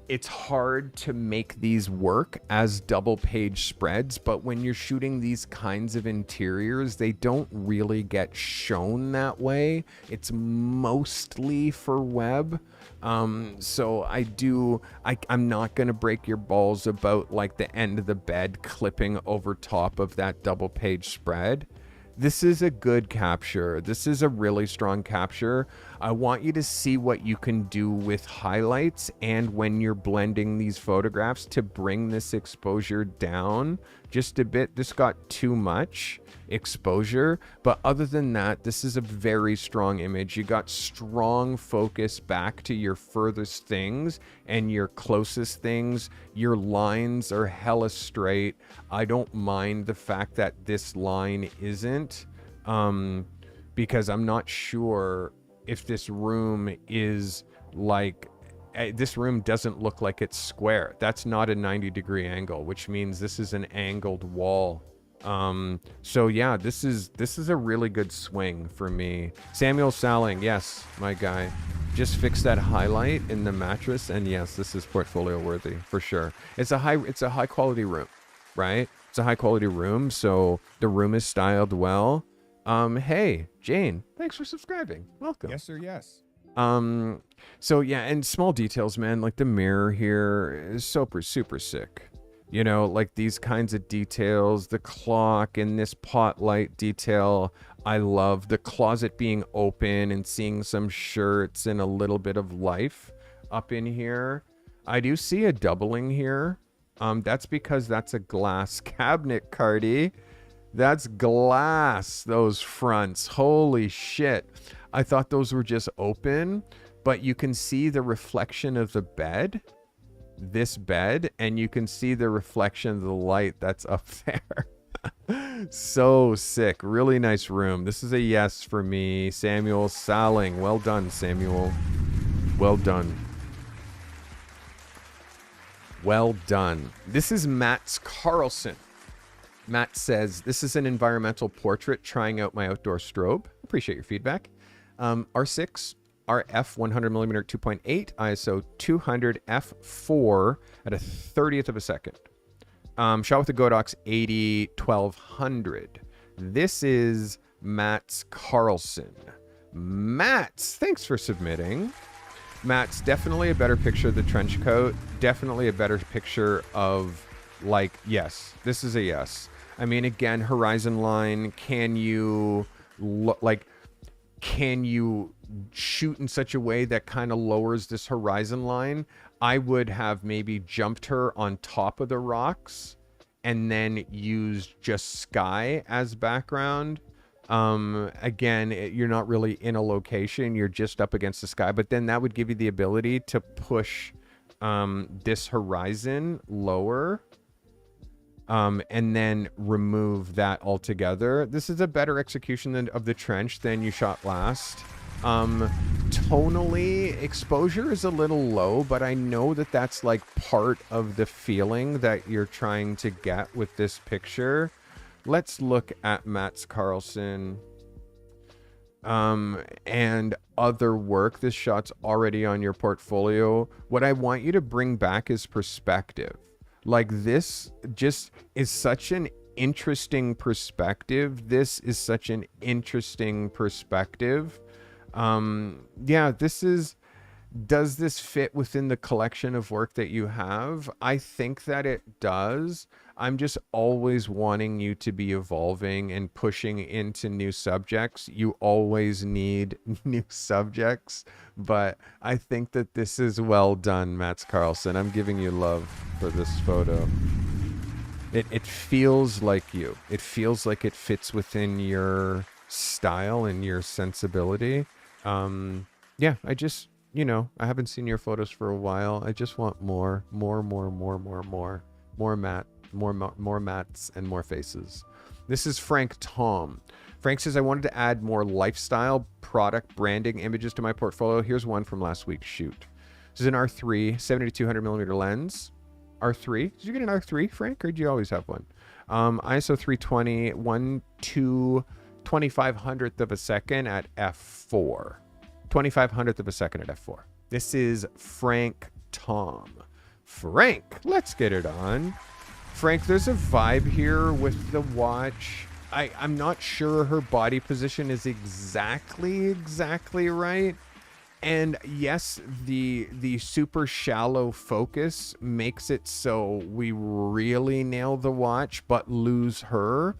it's hard to make these work as double page spreads, but when you're shooting these kinds of interiors, they don't really get shown that way. It's mostly for web. So I'm not going to break your balls about like the end of the bed clipping over top of that double page spread. This is a good capture. This is a really strong capture. I want you to see what you can do with highlights and when you're blending these photographs to bring this exposure down just a bit. This got too much exposure, but other than that, this is a very strong image. You got strong focus back to your furthest things and your closest things. Your lines are hella straight. I don't mind the fact that this line isn't, because I'm not sure if this room is like, this room doesn't look like it's square. That's not a 90-degree angle, which means this is an angled wall. So yeah, this is a really good swing for me. Samuel Salling, yes, my guy. Just fix that highlight in the mattress, and yes, this is portfolio worthy for sure. It's a high quality room, right? It's a high quality room, so the room is styled well. Hey, Jane, thanks for subscribing. Welcome. Yes, sir. Yes. So yeah, and small details, man, like the mirror here is super sick. You know, like these kinds of details, the clock and this pot light detail. I love the closet being open and seeing some shirts and a little bit of life up in here. I do see a doubling here. That's because that's a glass cabinet, Carty. That's glass, those fronts. Holy shit. I thought those were just open, but you can see the reflection of the bed. This bed, and you can see the reflection of the light that's up there. So sick. Really nice room. This is a yes for me. Samuel Salling. Well done, Samuel. Well done. Well done. This is Matt's Carlson. Matt says, this is an environmental portrait trying out my outdoor strobe. Appreciate your feedback. R6 RF 100mm 2.8 ISO 200 f4 at a 30th of a second. Shot with the Godox 80 1200. This is Matt's Carlson. Matt's, thanks for submitting. Matt's definitely a better picture of the trench coat. Definitely a better picture of, like, yes, this is a yes. I mean, again, horizon line. Can you shoot in such a way that kind of lowers this horizon line? I would have maybe jumped her on top of the rocks and then used just sky as background. Again, you're not really in a location, you're just up against the sky, but then that would give you the ability to push this horizon lower, and then remove that altogether. This is a better execution of the trench than you shot last. Tonally, exposure is a little low, but I know that that's like part of the feeling that you're trying to get with this picture. Let's look at Matt's Carlson and other work. This shot's already on your portfolio. What I want you to bring back is perspective. Like, this just is such an interesting perspective. This is such an interesting perspective. Yeah, does this fit within the collection of work that you have? I think that it does. I'm just always wanting you to be evolving and pushing into new subjects. You always need new subjects, but I think that this is well done, Mats Carlson. I'm giving you love for this photo. It feels like you. It feels like it fits within your style and your sensibility. Yeah, I just, I haven't seen your photos for a while. I just want more Mats and more faces. This is Frank Tom. Frank says, I wanted to add more lifestyle product branding images to my portfolio. Here's one from last week's shoot. This is an R3 70-200mm lens. R3. Did you get an R3, Frank, or did you always have one? ISO 320, 1.2 2500th of a second at f4. 2500th of a second at f4. This is Frank Tom. Frank, let's get it on. Frank, there's a vibe here with the watch. I'm not sure her body position is exactly right. And yes, the super shallow focus makes it so we really nail the watch but lose her.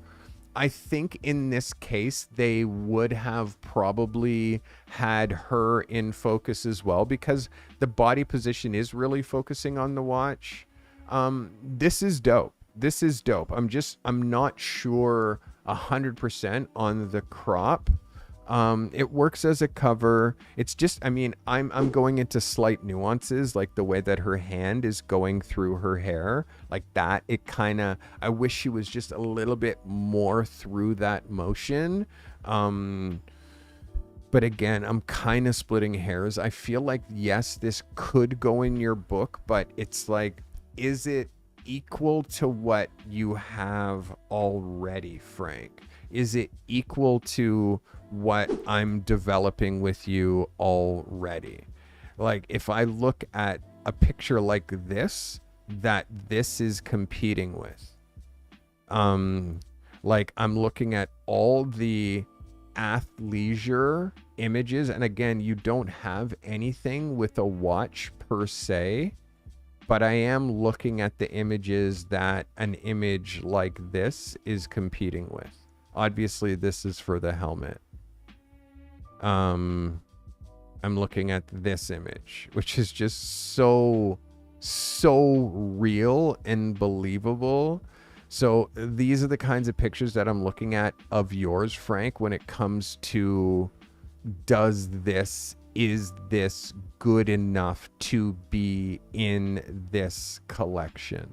I think in this case, they would have probably had her in focus as well, because the body position is really focusing on the watch. This is dope. I'm not sure 100% on the crop. It works as a cover. It's just, I'm going into slight nuances, like the way that her hand is going through her hair, like that. I wish she was just a little bit more through that motion. But again, I'm kind of splitting hairs. I feel like, yes, this could go in your book, but it's like, is it equal to what you have already, Frank? Is it equal to what I'm developing with you already? Like, if I look at a picture like this, that this is competing with, like I'm looking at all the athleisure images, and again, you don't have anything with a watch per se, but I am looking at the images that an image like this is competing with. Obviously, this is for the helmet. I'm looking at this image, which is just so real and believable. So these are the kinds of pictures that I'm looking at of yours, Frank, when it comes to, is this good enough to be in this collection?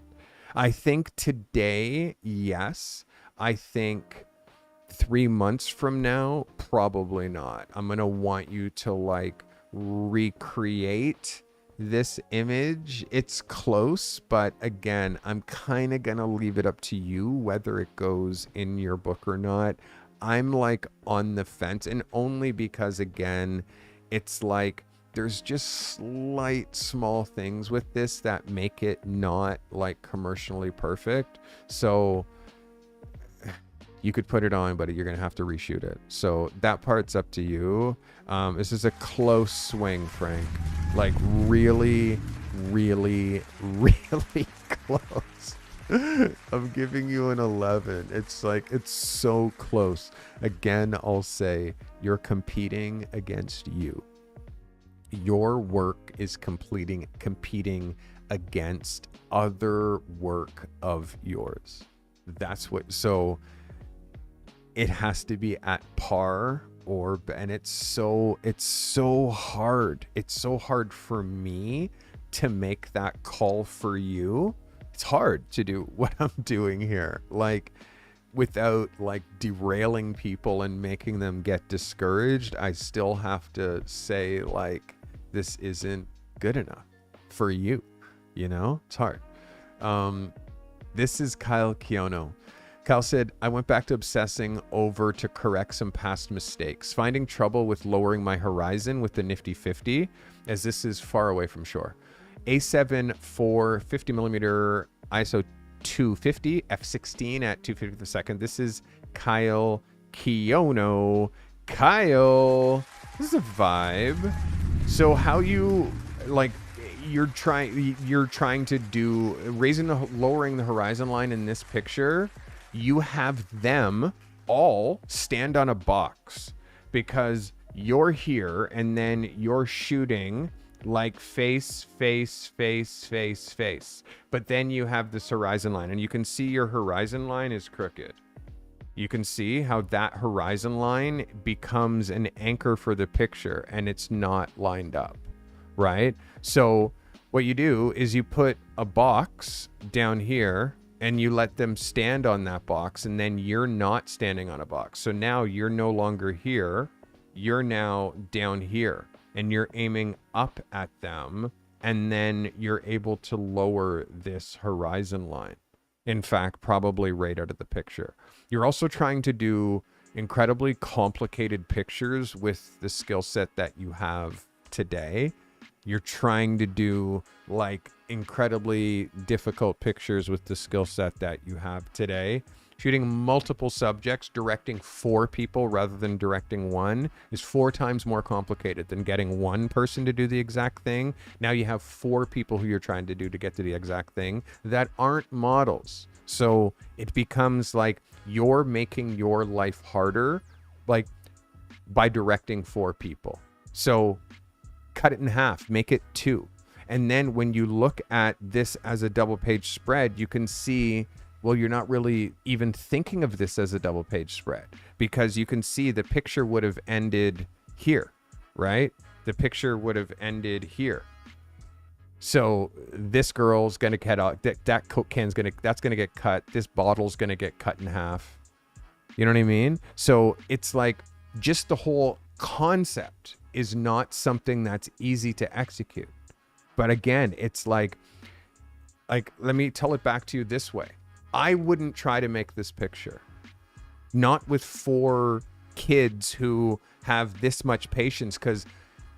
I think today, yes. I think 3 months from now, probably not. I'm going to want you to like recreate this image. It's close, but again, I'm kind of going to leave it up to you whether it goes in your book or not. I'm like on the fence, and only because, again, it's like there's just slight small things with this that make it not like commercially perfect. So you could put it on, but you're going to have to reshoot it. So that part's up to you. This is a close swing, Frank. Like really close. I'm giving you an 11. It's like, it's so close. Again, I'll say you're competing against you. Your work is competing against other work of yours. So it has to be at par, and it's so hard. It's so hard for me to make that call for you. It's hard to do what I'm doing here, like without like derailing people and making them get discouraged. I still have to say, like, this isn't good enough for you. It's hard. This is Kyle Kiono. Kyle said, I went back to obsessing over to correct some past mistakes, finding trouble with lowering my horizon with the nifty 50, as this is far away from shore. A7 for 50mm ISO 250, f16 at 250 per second. This is Kyle Kiono. Kyle, this is a vibe. So how you, like, you're trying to do lowering the horizon line in this picture. You have them all stand on a box because you're here and then you're shooting like face. But then you have this horizon line, and you can see your horizon line is crooked. You can see how that horizon line becomes an anchor for the picture, and it's not lined up, right? So what you do is you put a box down here and you let them stand on that box, and then you're not standing on a box. So now you're no longer here. You're now down here, and you're aiming up at them, and then you're able to lower this horizon line. In fact, probably right out of the picture. You're also trying to do incredibly complicated pictures with the skill set that you have today. You're trying to do like incredibly difficult pictures with the skill set that you have today. Shooting multiple subjects, directing 4 people rather than directing 1 is 4 times more complicated than getting 1 person to do the exact thing. Now you have 4 people who you're trying to do to get to the exact thing that aren't models. So it becomes like you're making your life harder, like by directing 4 people. So cut it in half, make it 2. And then when you look at this as a double page spread, you can see, well, you're not really even thinking of this as a double page spread, because you can see the picture would have ended here, right? The picture would have ended here. So this girl's going to get out, that Coke can's that's going to get cut. This bottle's going to get cut in half. You know what I mean? So it's like just the whole concept is not something that's easy to execute. But again, it's like let me tell it back to you this way. I wouldn't try to make this picture. Not with 4 kids who have this much patience, because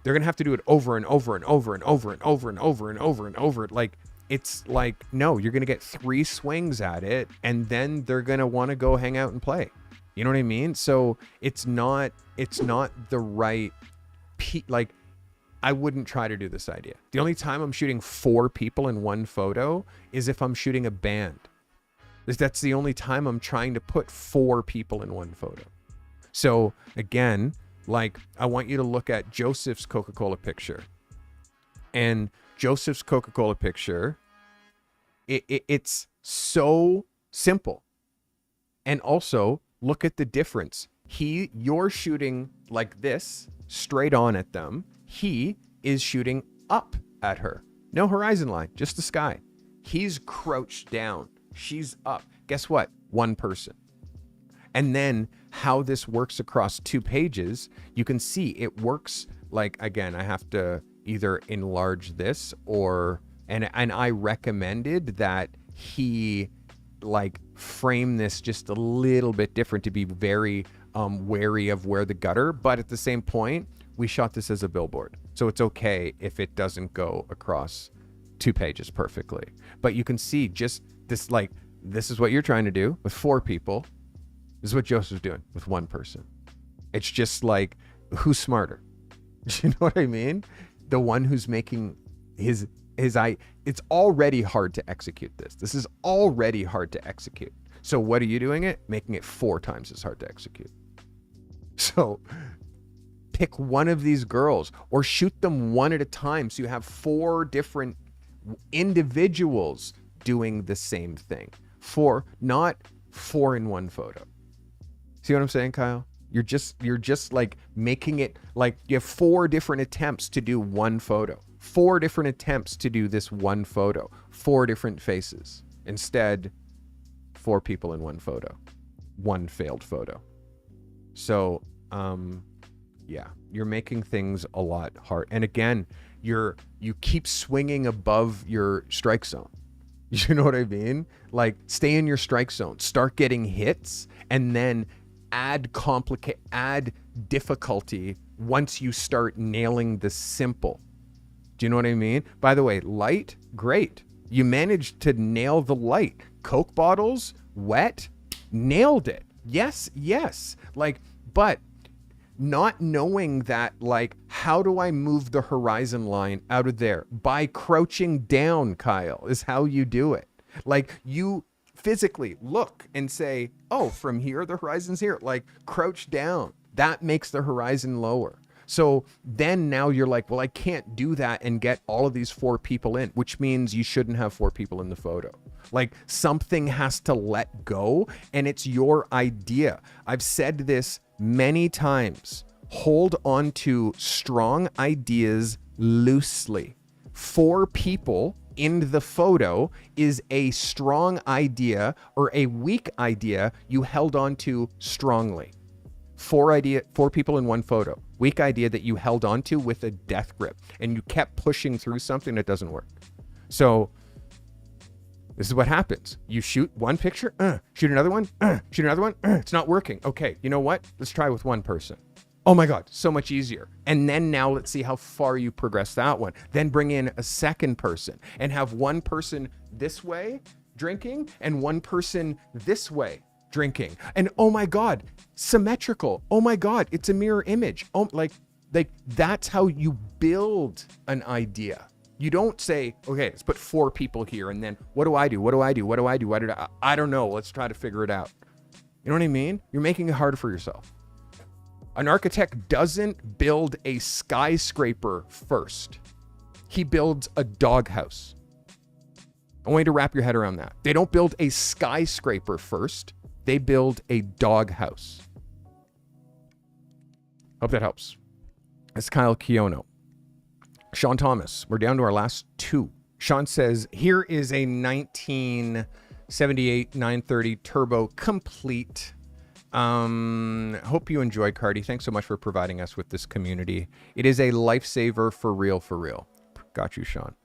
they're going to have to do it over and over and over and over and over and over and over and over. Like, it's like, no, you're going to get 3 swings at it, and then they're going to want to go hang out and play. You know what I mean? So it's not the right, like, I wouldn't try to do this idea. The only time I'm shooting 4 people in one photo is if I'm shooting a band. That's the only time I'm trying to put 4 people in one photo. So again, like, I want you to look at Joseph's Coca-Cola picture. And Joseph's Coca-Cola picture, it's so simple. And also, look at the difference. You're shooting like this, straight on at them. He is shooting up at her. No horizon line, just the sky. He's crouched down. She's up. Guess what? 1 person. And then how this works across 2 pages, you can see it works like, again, I have to either enlarge this and I recommended that he like frame this just a little bit different to be very wary of where the gutter, but at the same point, we shot this as a billboard. So it's okay if it doesn't go across 2 pages perfectly. But you can see just this, like, this is what you're trying to do with 4 people. This is what Joseph's doing with 1 person. It's just like, who's smarter? You know what I mean? The one who's making his eye. It's already hard to execute this. This is already hard to execute. So what are you doing it? Making it 4 times as hard to execute. So pick one of these girls or shoot them one at a time. So you have 4 different individuals doing the same thing. 4, not 4 in one photo. See what I'm saying, Kyle? You're just like making it like you have 4 different attempts to do one photo. 4 different attempts to do this one photo. 4 different faces. Instead, 4 people in one photo. 1 failed photo. So, yeah, you're making things a lot hard. And again, you keep swinging above your strike zone. You know what I mean? Like, stay in your strike zone, start getting hits, and then add difficulty once you start nailing the simple. Do you know what I mean? By the way, light, great. You managed to nail the light. Coke bottles, wet, nailed it. Yes. Like, but not knowing that, like, how do I move the horizon line out of there? By crouching down, Kyle, is how you do it. Like, you physically look and say, oh, from here, the horizon's here. Like, crouch down. That makes the horizon lower. So then now you're like, well, I can't do that and get all of these 4 people in, which means you shouldn't have 4 people in the photo. Like, something has to let go, and it's your idea. I've said this many times. Hold on to strong ideas loosely. 4 people in the photo is a strong idea or a weak idea you held on to strongly. 4 people in one photo. Weak idea that you held on to with a death grip and you kept pushing through something that doesn't work. So This is what happens. You shoot one picture, shoot another one, shoot another one. It's not working. Okay, you know what? Let's try with one person. Oh my God, so much easier. And then now let's see how far you progress that one. Then bring in a second person and have one person this way drinking and one person this way drinking. And oh my God, symmetrical. Oh my God, it's a mirror image. Oh, like that's how you build an idea. You don't say, okay, let's put 4 people here and then what do I do? What do I do? What do I do? I don't know. Let's try to figure it out. You know what I mean? You're making it harder for yourself. An architect doesn't build a skyscraper first. He builds a doghouse. I want you to wrap your head around that. They don't build a skyscraper first. They build a doghouse. Hope that helps. It's Kyle Kiono. Sean Thomas, we're down to our last 2. Sean says, here is a 1978 930 Turbo Complete. Hope you enjoyed, Carty. Thanks so much for providing us with this community. It is a lifesaver for real, for real. Got you, Sean.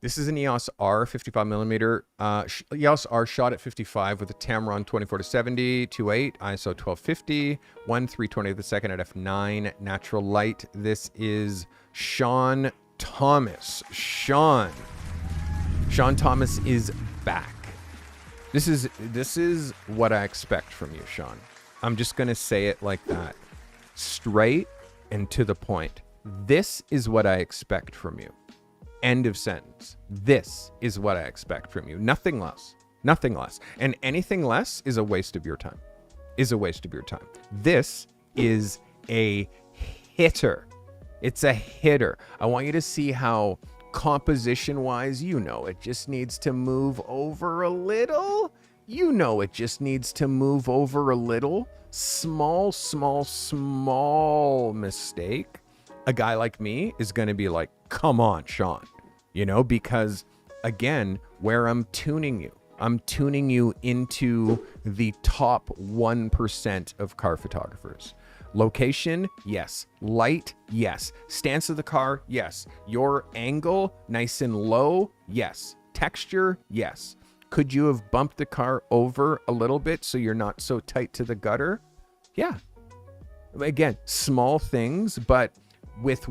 This is an EOS R 55mm. EOS R shot at 55 with a Tamron 24-70, 2.8, ISO 1250, 1/320 of the second at f9, natural light. This is Sean Thomas. Sean Thomas is back. This is what I expect from you, Sean. I'm just going to say it like that. Straight and to the point. This is what I expect from you. End of sentence. This is what I expect from you. Nothing less. Nothing less. And anything less is a waste of your time. Is a waste of your time. This is a hitter. It's a hitter. I want you to see how composition-wise, it just needs to move over a little. It just needs to move over a little. Small mistake. A guy like me is going to be like, come on, Sean. Because again, where I'm tuning you into the top 1% of car photographers. Location, yes. Light, yes. Stance of the car, yes. Your angle, nice and low, yes. Texture, yes. Could you have bumped the car over a little bit so you're not so tight to the gutter? Yeah. Again, small things, but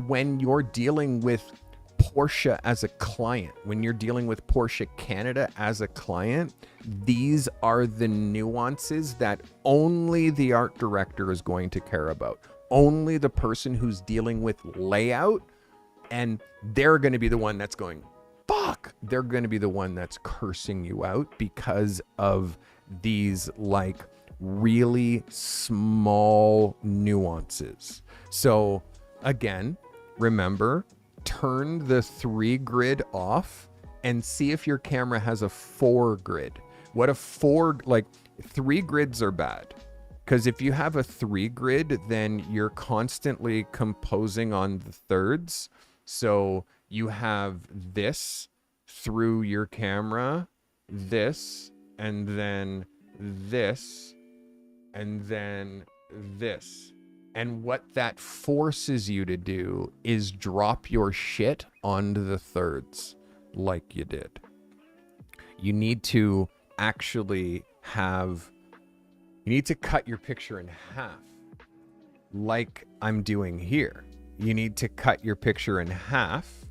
when you're dealing with Porsche as a client, when you're dealing with Porsche Canada as a client, these are the nuances that only the art director is going to care about. Only the person who's dealing with layout, and they're going to be the one that's going, fuck. They're going to be the one that's cursing you out because of these like really small nuances. So again, remember, turn the 3 grid off and see if your camera has a 4 grid. What a 3 grids are bad. Because if you have a 3 grid, then you're constantly composing on the thirds. So you have this through your camera, this, and then this, and then this. And what that forces you to do is drop your shit onto the thirds like you did. You need to actually you need to cut your picture in half like I'm doing here. You need to cut your picture in half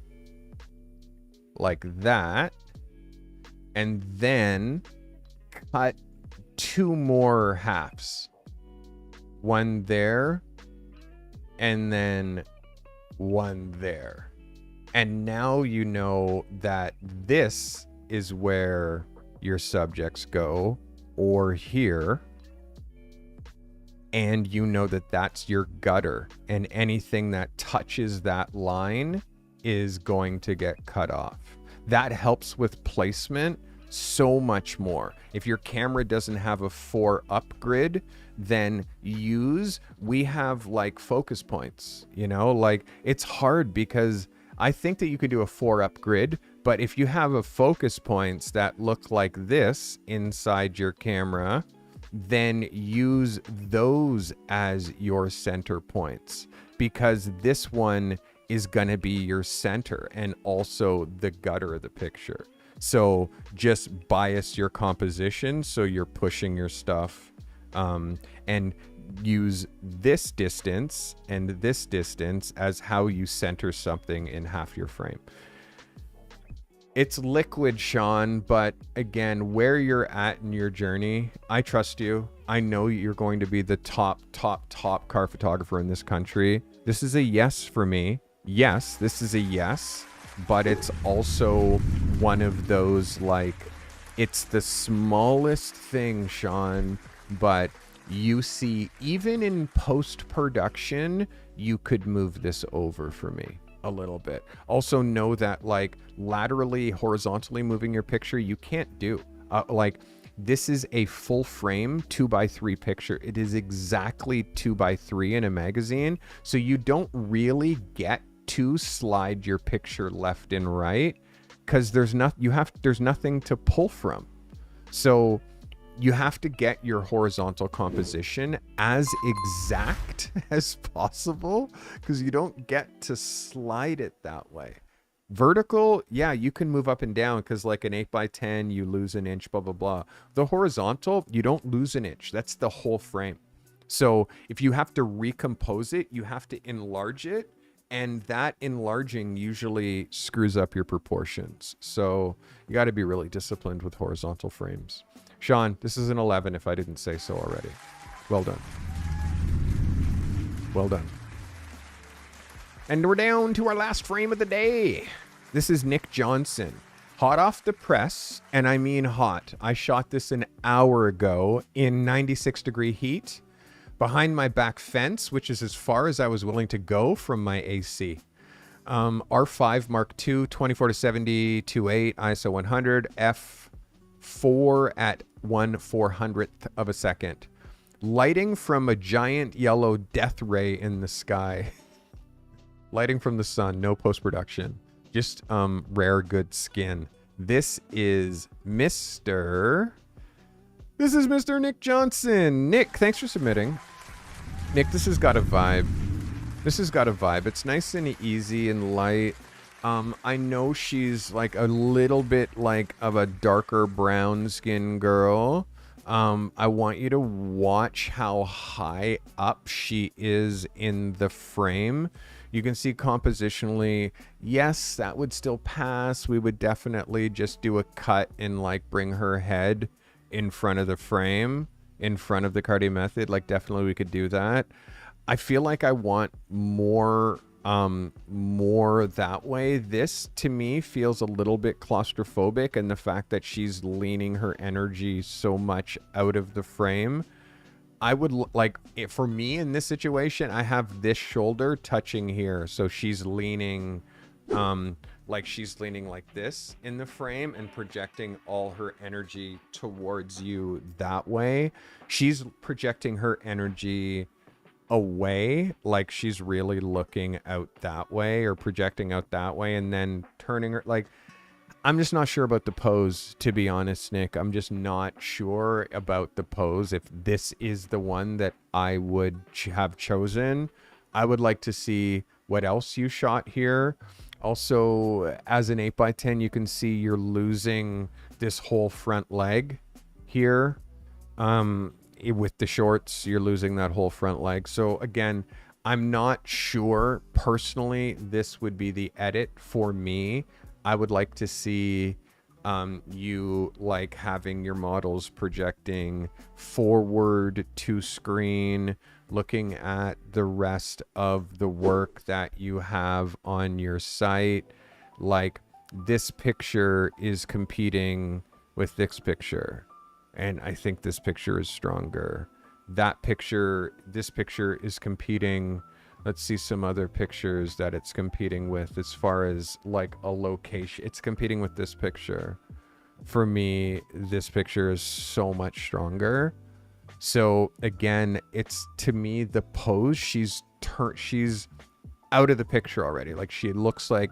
like that, and then cut 2 more halves. One there, and then one there. And now you know that this is where your subjects go, or here. And you know that that's your gutter, and anything that touches that line is going to get cut off. That helps with placement so much more. If your camera doesn't have a 4-up grid, then we have like focus points, like it's hard because I think that you could do a 4-up grid, but if you have a focus points that look like this inside your camera, then use those as your center points, because this one is going to be your center and also the gutter of the picture. So just bias your composition so you're pushing your stuff, and use this distance and this distance as how you center something in half your frame. It's liquid, Sean, but again, where you're at in your journey, I trust you. I know you're going to be the top car photographer in this country. This is a yes for me. Yes, this is a yes, but it's also one of those, like, it's the smallest thing, Sean, but you see, even in post-production, you could move this over for me a little bit. Also know that, like, laterally, horizontally moving your picture, you can't do. Like, this is a full frame 2x3 picture. It is exactly 2x3 in a magazine. So you don't really get to slide your picture left and right because there's nothing to pull from. So you have to get your horizontal composition as exact as possible because you don't get to slide it that way. Vertical, yeah, you can move up and down because, like, an 8x10, you lose an inch, blah, blah, blah. The horizontal, you don't lose an inch. That's the whole frame. So if you have to recompose it, you have to enlarge it. And that enlarging usually screws up your proportions. So you got to be really disciplined with horizontal frames. Sean, this is an 11 if I didn't say so already. Well done. Well done. And we're down to our last frame of the day. This is Nick Johnson. Hot off the press, and I mean hot. I shot this an hour ago in 96-degree heat behind my back fence, which is as far as I was willing to go from my AC. R5 Mark II, 24-70, 2.8, ISO 100, f4 at 1/400th of a second. Lighting from a giant yellow death ray in the sky. Lighting from the sun, no post-production. Just rare good skin. This is Mr. Nick Johnson. Nick, thanks for submitting. Nick, this has got a vibe. It's nice and easy and light. I know she's like a little bit like of a darker brown skin girl. I want you to watch how high up she is in the frame. You can see compositionally, yes, that would still pass. We would definitely just do a cut and like bring her head in front of the frame, in front of the Carty method. Like, definitely we could do that. I feel like I want more that way. This to me feels a little bit claustrophobic, and the fact that she's leaning her energy so much out of the frame. I would like, for me in this situation, I have this shoulder touching here, so she's leaning like she's leaning like this in the frame and projecting all her energy towards you that way. She's projecting her energy away, like she's really looking out that way or projecting out that way, and then turning her, like, I'm just not sure about the pose, to be honest, Nick. I'm just not sure about the pose. If this is the one that I would have chosen, I would like to see what else you shot here. Also, as an 8x10, you can see you're losing this whole front leg here. With the shorts, you're losing that whole front leg. So again, I'm not sure personally this would be the edit for me. I would like to see you like having your models projecting forward to screen, looking at the rest of the work that you have on your site. Like, this picture is competing with this picture, and I think this picture is stronger. This picture is competing. Let's see some other pictures that it's competing with as far as like a location. It's competing with this picture. For me, this picture is so much stronger. So again, it's, to me, the pose, she's out of the picture already. Like, she looks like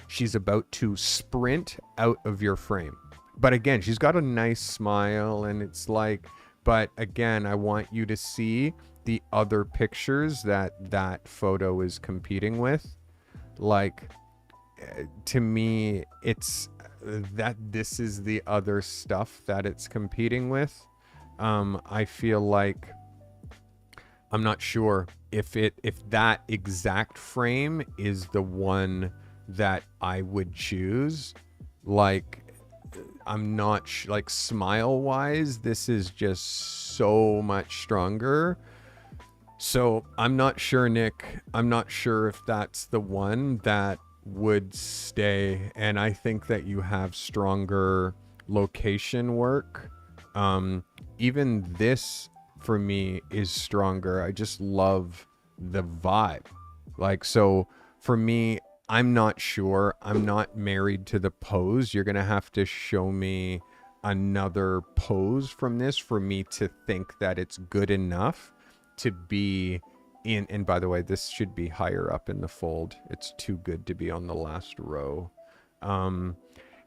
she's about to sprint out of your frame. But again, she's got a nice smile, and it's like, but again, I want you to see the other pictures that photo is competing with. Like, to me, it's that this is the other stuff that it's competing with. I feel like I'm not sure if that exact frame is the one that I would choose. Like, I'm not like smile wise, this is just so much stronger. So I'm not sure, Nick. I'm not sure if that's the one that would stay. And I think that you have stronger location work. Even this for me is stronger. I just love the vibe. Like, so for me, I'm not sure. I'm not married to the pose. You're going to have to show me another pose from this for me to think that it's good enough to be in. And by the way, this should be higher up in the fold. It's too good to be on the last row.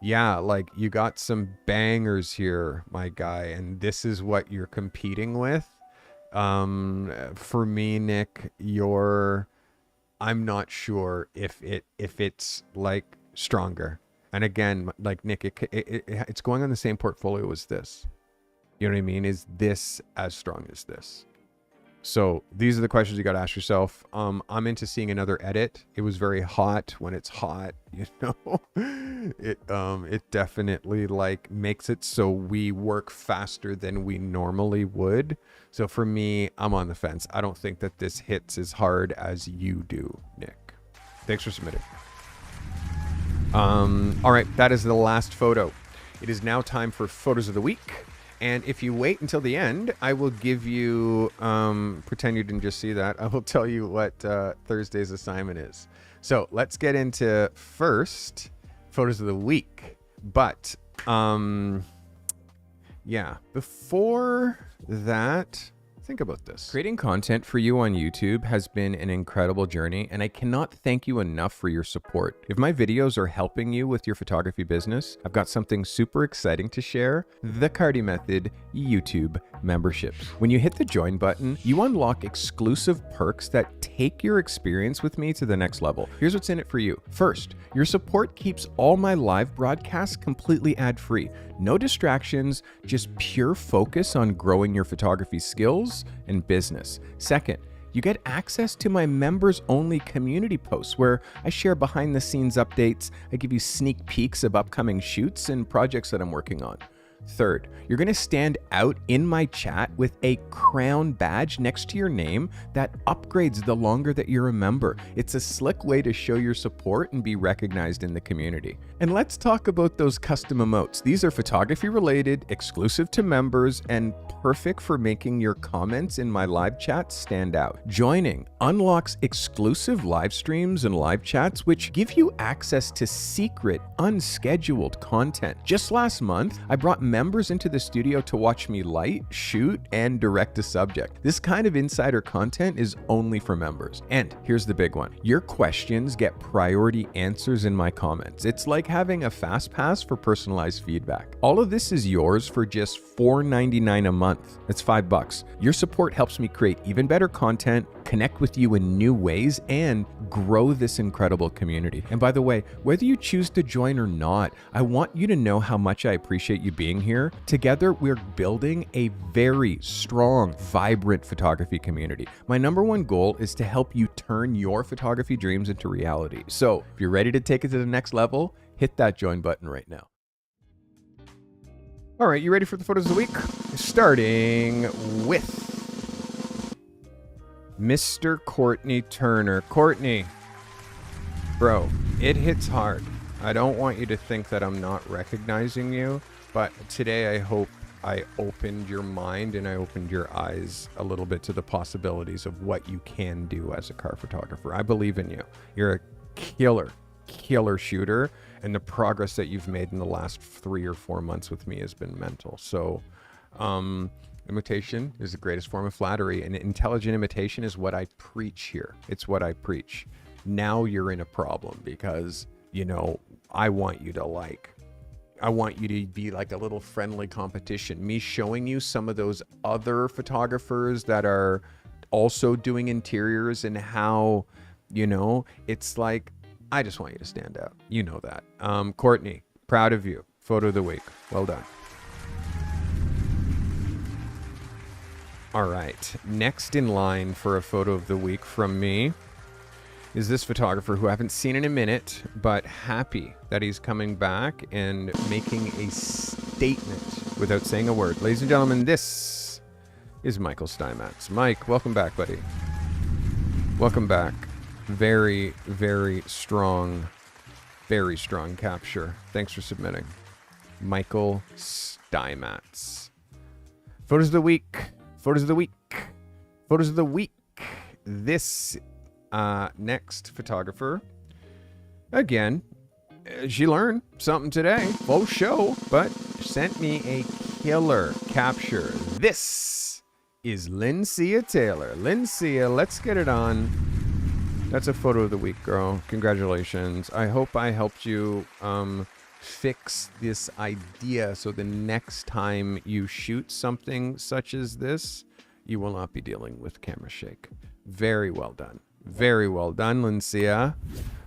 Yeah, like you got some bangers here, my guy, and this is what you're competing with. For me, Nick, I'm not sure if it's like stronger. And again, like Nick, it's going on the same portfolio as this. You know what I mean? Is this as strong as this? So these are the questions you got to ask yourself. I'm into seeing another edit. It was very hot when it's hot, you know. It definitely like makes it so we work faster than we normally would. So for me, I'm on the fence. I don't think that this hits as hard as you do, Nick. Thanks for submitting. All right, that is the last photo. It is now time for photos of the week. And if you wait until the end, I will give you, pretend you didn't just see that. I will tell you what Thursday's assignment is. So let's get into first photos of the week. But yeah, before that, think about this. Creating content for you on YouTube has been an incredible journey, and I cannot thank you enough for your support. If my videos are helping you with your photography business, I've got something super exciting to share: the Carty Method YouTube memberships. When you hit the join button, you unlock exclusive perks that take your experience with me to the next level. Here's what's in it for you. First, your support keeps all my live broadcasts completely ad-free. No distractions, just pure focus on growing your photography skills and business. Second, you get access to my members-only community posts where I share behind-the-scenes updates. I give you sneak peeks of upcoming shoots and projects that I'm working on. Third, you're going to stand out in my chat with a crown badge next to your name that upgrades the longer that you're a member. It's a slick way to show your support and be recognized in the community. And let's talk about those custom emotes. These are photography related, exclusive to members, and perfect for making your comments in my live chat stand out. Joining unlocks exclusive live streams and live chats, which give you access to secret, unscheduled content. Just last month, I brought members into the studio to watch me light, shoot, and direct a subject. This kind of insider content is only for members. And here's the big one. Your questions get priority answers in my comments. It's like having a fast pass for personalized feedback. All of this is yours for just $4.99 a month. That's $5. Your support helps me create even better content, connect with you in new ways, and grow this incredible community. And by the way, whether you choose to join or not, I want you to know how much I appreciate you being here. Together, we're building a very strong, vibrant photography community. My number one goal is to help you turn your photography dreams into reality. So if you're ready to take it to the next level, hit that join button right now. All right, you ready for the photos of the week? Starting with Mr. Courtney Turner. Courtney, bro, it hits hard. I don't want you to think that I'm not recognizing you, but today I hope I opened your mind and I opened your eyes a little bit to the possibilities of what you can do as a car photographer. I believe in you. You're a killer shooter, and the progress that you've made in the last 3 or 4 months with me has been mental. So imitation is the greatest form of flattery, and intelligent imitation is what I preach here. It's what I preach. Now you're in a problem because, you know, I want you to be like a little friendly competition. Me showing you some of those other photographers that are also doing interiors and how, you know, it's like I just want you to stand out. You know that. Courtney, proud of you. Photo of the week. Well done. All right. Next in line for a photo of the week from me is this photographer who I haven't seen in a minute, but happy that he's coming back and making a statement without saying a word. Ladies and gentlemen, this is Michael Steinmetz. Mike, welcome back, buddy. Welcome back. Very, very strong capture. Thanks for submitting. Michael Steinmetz. Photos of the week. Photos of the week. Photos of the week. This next photographer, again, she learned something today, full show, but sent me a killer capture. This is Lyncia Taylor. Lyncia, let's get it on. That's a photo of the week, girl. Congratulations. I hope I helped you fix this idea so the next time you shoot something such as this, you will not be dealing with camera shake. Very well done. Very well done, Lyncia.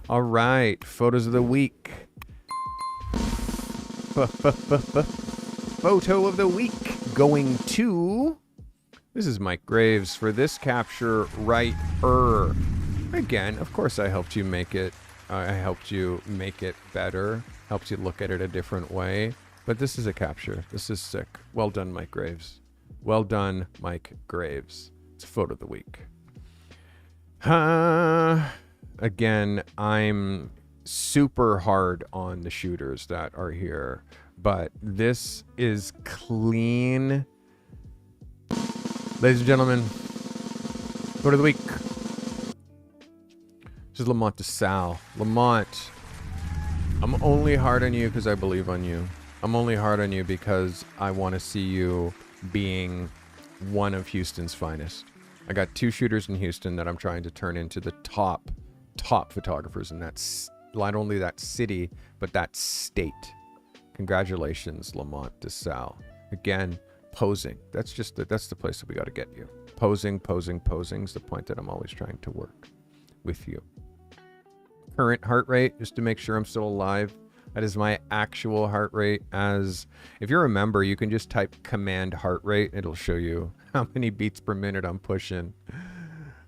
All right, photos of the week. Photo of the week going to... This is Mike Graves for this capture right Again, of course I helped you make it. I helped you make it better. Helped you look at it a different way. But this is a capture. This is sick. Well done, Mike Graves. Well done, Mike Graves. It's a photo of the week. Again, I'm super hard on the shooters that are here, but this is clean. Ladies and gentlemen, photo of the week. This is Lamont DeSalle. Lamont, I'm only hard on you because I believe on you. I'm only hard on you because I want to see you being one of Houston's finest. I got 2 shooters in Houston that I'm trying to turn into the top photographers in that, not only that city, but that state. Congratulations, Lamont DeSalle. Again, posing. That's the place that we got to get you. Posing is the point that I'm always trying to work with you. Current heart rate, just to make sure I'm still alive. That is my actual heart rate. As if you're a member, you can just type command heart rate. It'll show you how many beats per minute I'm pushing.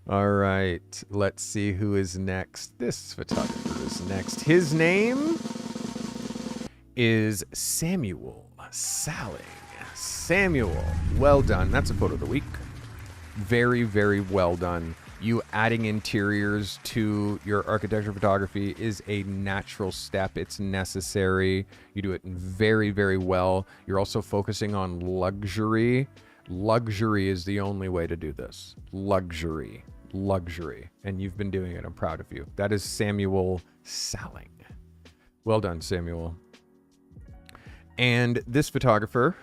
All right, let's see who is next. This photographer is next. His name is Samuel Salling. Samuel, well done. That's a photo of the week. Very, very well done. You adding interiors to your architecture photography is a natural step. It's necessary. You do it very, very well. You're also focusing on luxury. Luxury is the only way to do this. Luxury. And you've been doing it. I'm proud of you. That is Samuel Salling. Well done, Samuel. And this photographer,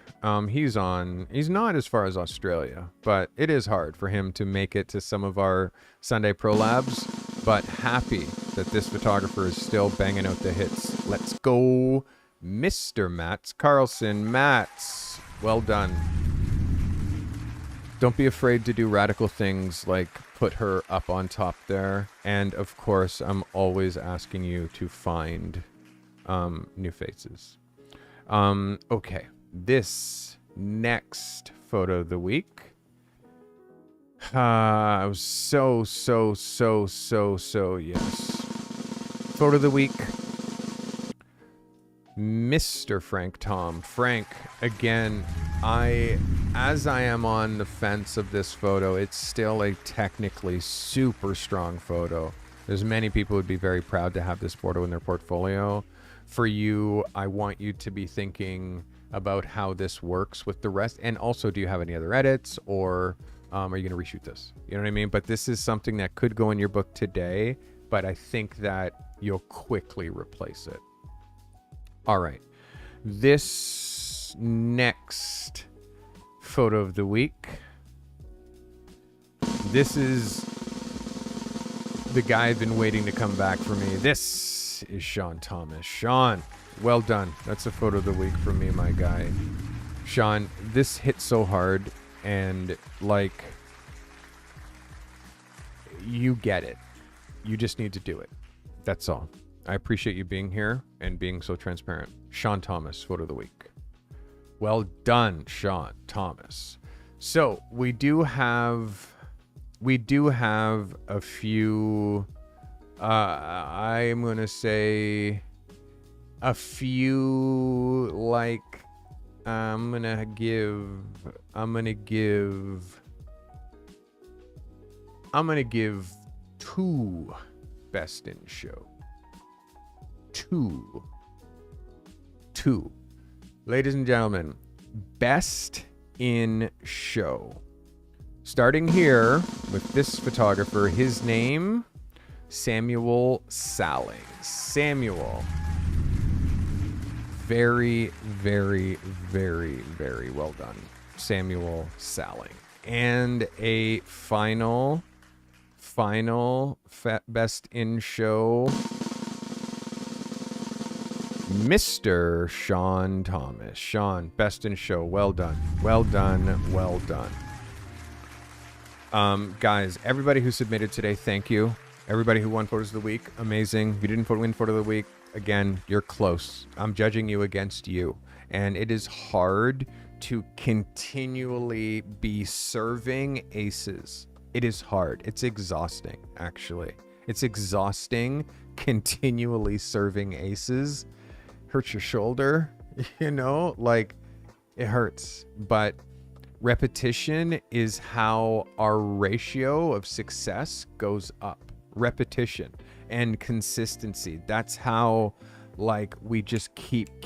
he's not as far as Australia, but it is hard for him to make it to some of our Sunday Pro Labs, but happy that this photographer is still banging out the hits. Let's go, Mr. Mats Carlson. Mats, well done. Don't be afraid to do radical things like put her up on top there. And of course, I'm always asking you to find new faces. Okay, this next photo of the week. I was so yes. Photo of the week. Mr. Frank Tom. Frank, again, as I am on the fence of this photo, it's still a technically super strong photo. There's many people who would be very proud to have this photo in their portfolio. For you, I want you to be thinking about how this works with the rest. And also, do you have any other edits, or are you going to reshoot this? You know what I mean? But this is something that could go in your book today, but I think that you'll quickly replace it. All right. This next photo of the week. This is the guy I've been waiting to come back for me. This is Sean Thomas. Sean, well done. That's a photo of the week for me, my guy. Sean, this hit so hard, and like, you get it. You just need to do it. That's all. I appreciate you being here and being so transparent. Sean Thomas, photo of the week. Well done, Sean Thomas. So we do have a few, I'm going to say a few, like, I'm going to give 2 best in show. 2. Ladies and gentlemen, best in show. Starting here with this photographer, his name, Samuel Salling. Samuel. Very, very, very, very well done. Samuel Salling. And a final best in show, Mr. Sean Thomas. Sean, best in show. Well done. Well done. Well done. Guys, everybody who submitted today, thank you. Everybody who won photos of the week, amazing. If you didn't win photo of the week, again, you're close. I'm judging you against you. And it is hard to continually be serving aces. It is hard. It's exhausting, actually. It's exhausting continually serving aces. Hurts your shoulder, you know, like it hurts. But repetition is how our ratio of success goes up. Repetition and consistency. That's how, like, we just keep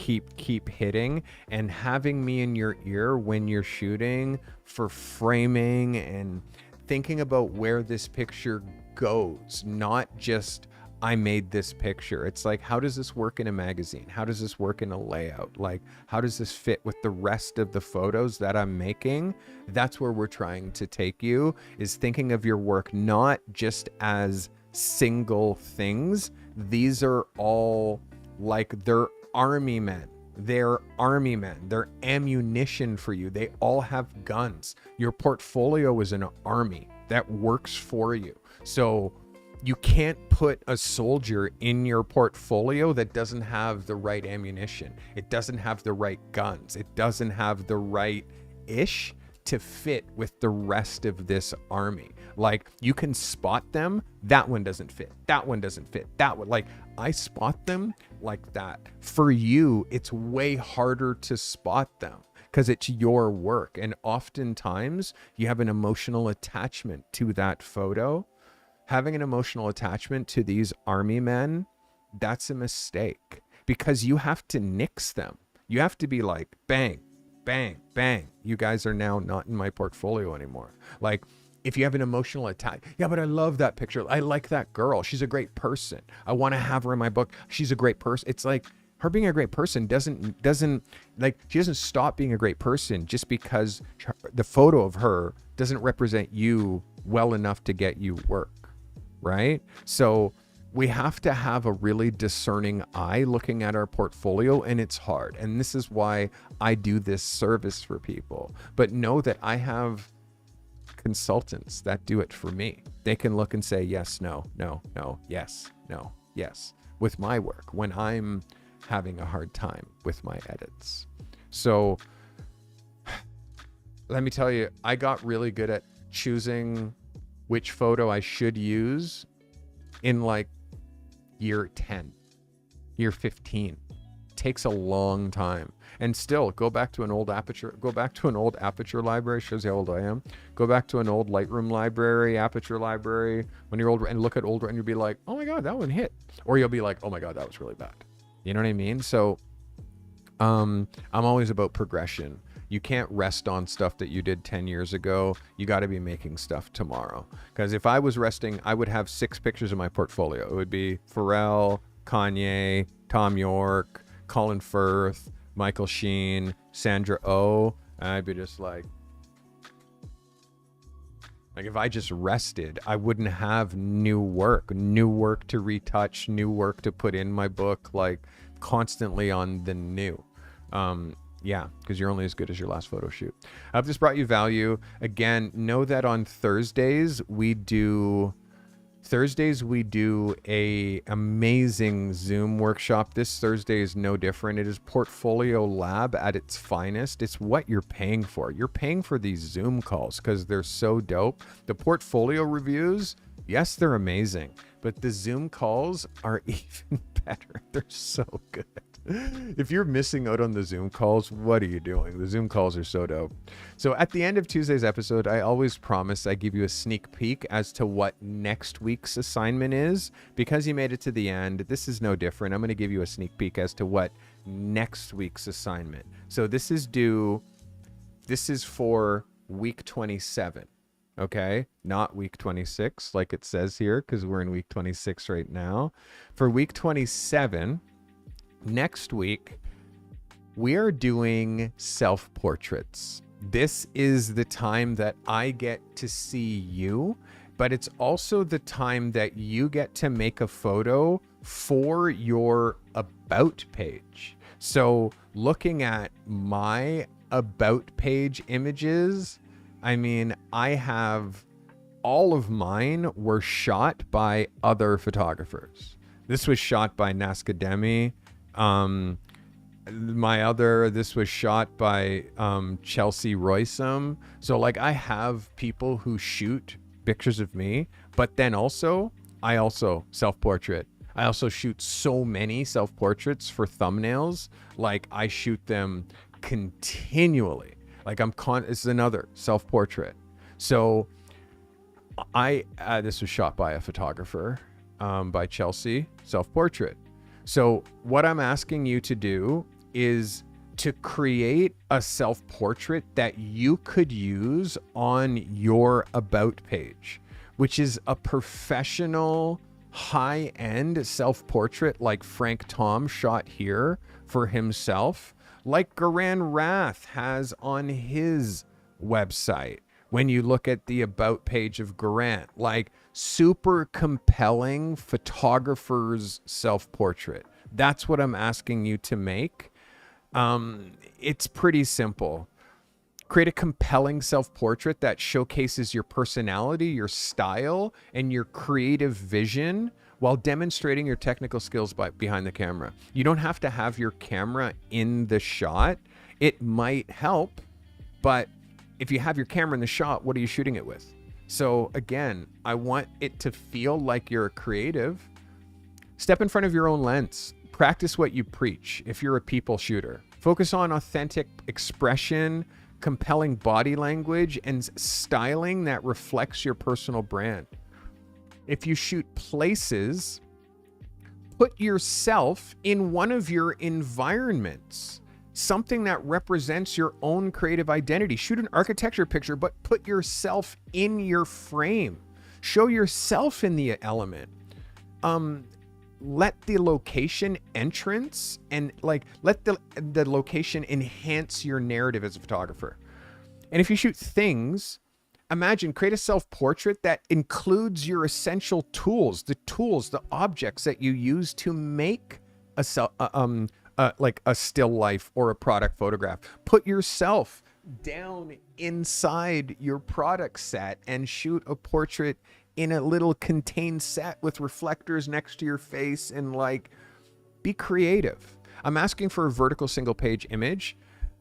hitting. And having me in your ear when you're shooting for framing and thinking about where this picture goes, not just I made this picture. It's like, how does this work in a magazine? How does this work in a layout? Like, how does this fit with the rest of the photos that I'm making? That's where we're trying to take you, is thinking of your work not just as single things. These are all like, they're army men. They're army men. They're ammunition for you. They all have guns. Your portfolio is an army that works for you. So you can't put a soldier in your portfolio that doesn't have the right ammunition. It doesn't have the right guns. It doesn't have the right ish to fit with the rest of this army. Like, you can spot them. That one doesn't fit. That one doesn't fit. That one, like, I spot them like that. For you, it's way harder to spot them because it's your work. And oftentimes you have an emotional attachment to that photo. Having an emotional attachment to these army men, that's a mistake, because you have to nix them. You have to be like, bang, bang, bang. You guys are now not in my portfolio anymore. Like, if you have an emotional attach, yeah, but I love that picture. I like that girl. She's a great person. I want to have her in my book. She's a great person. It's like, her being a great person doesn't like, she doesn't stop being a great person just because the photo of her doesn't represent you well enough to get you work. Right? So we have to have a really discerning eye looking at our portfolio, and it's hard. And this is why I do this service for people. But know that I have consultants that do it for me. They can look and say, yes, no, no, no, yes, no, yes, with my work when I'm having a hard time with my edits. So let me tell you, I got really good at choosing which photo I should use in like year 10, year 15. Takes a long time. And still, go back to an old aperture library, shows you how old I am. Go back to an old Lightroom library, aperture library, when you're older, and look at older, and you'll be like, oh my God, that one hit. Or you'll be like, oh my God, that was really bad. You know what I mean? So I'm always about progression. You can't rest on stuff that you did 10 years ago. You got to be making stuff tomorrow. Because if I was resting, I would have 6 pictures in my portfolio. It would be Pharrell, Kanye, Tom York, Colin Firth, Michael Sheen, Sandra Oh. And I'd be just like if I just rested, I wouldn't have new work to retouch, new work to put in my book, like constantly on the new. Yeah, because you're only as good as your last photo shoot. I hope this brought you value. Again, know that on Thursdays, we do Thursdays, we do a amazing Zoom workshop. This Thursday is no different. It is Portfolio Lab at its finest. It's what you're paying for. You're paying for these Zoom calls because they're so dope. The portfolio reviews, yes, they're amazing, but the Zoom calls are even better. They're so good. If you're missing out on the Zoom calls, what are you doing? The Zoom calls are so dope. So at the end of Tuesday's episode, I always promise I give you a sneak peek as to what next week's assignment is. Because you made it to the end, this is no different. I'm going to give you a sneak peek as to what next week's assignment. So this is for week 27. Okay, not week 26 like it says here, because we're in week 26 right now. For week 27, next week, we are doing self-portraits. This is the time that I get to see you, but it's also the time that you get to make a photo for your about page. So looking at my about page images, I mean, I have all of mine were shot by other photographers. This was shot by Nascademi. This was shot by Chelsea Roysam. So like I have people who shoot pictures of me, but then I also self-portrait. I also shoot so many self-portraits for thumbnails. Like I shoot them continually. Like it's another self-portrait. So this was shot by a photographer, by Chelsea, self-portrait. So what I'm asking you to do is to create a self-portrait that you could use on your about page, which is a professional high-end self-portrait like Frank Tom shot here for himself, like Garan Rath has on his website. When you look at the about page of Garan, like super compelling photographer's self-portrait. That's what I'm asking you to make. It's pretty simple. Create a compelling self-portrait that showcases your personality, your style, and your creative vision while demonstrating your technical skills behind the camera. You don't have to have your camera in the shot. It might help, but if you have your camera in the shot, what are you shooting it with? So again, I want it to feel like you're a creative. Step in front of your own lens. Practice what you preach if you're a people shooter. Focus on authentic expression, compelling body language, and styling that reflects your personal brand. If you shoot places, put yourself in one of your environments, something that represents your own creative identity. Shoot an architecture picture, but put yourself in your frame. Show yourself in the element. Let the location entrance and let the location enhance your narrative as a photographer. And if you shoot things, create a self-portrait that includes your essential tools, the objects that you use to make a still life or a product photograph. Put yourself down inside your product set and shoot a portrait in a little contained set with reflectors next to your face, and be creative. I'm asking for a vertical single page image.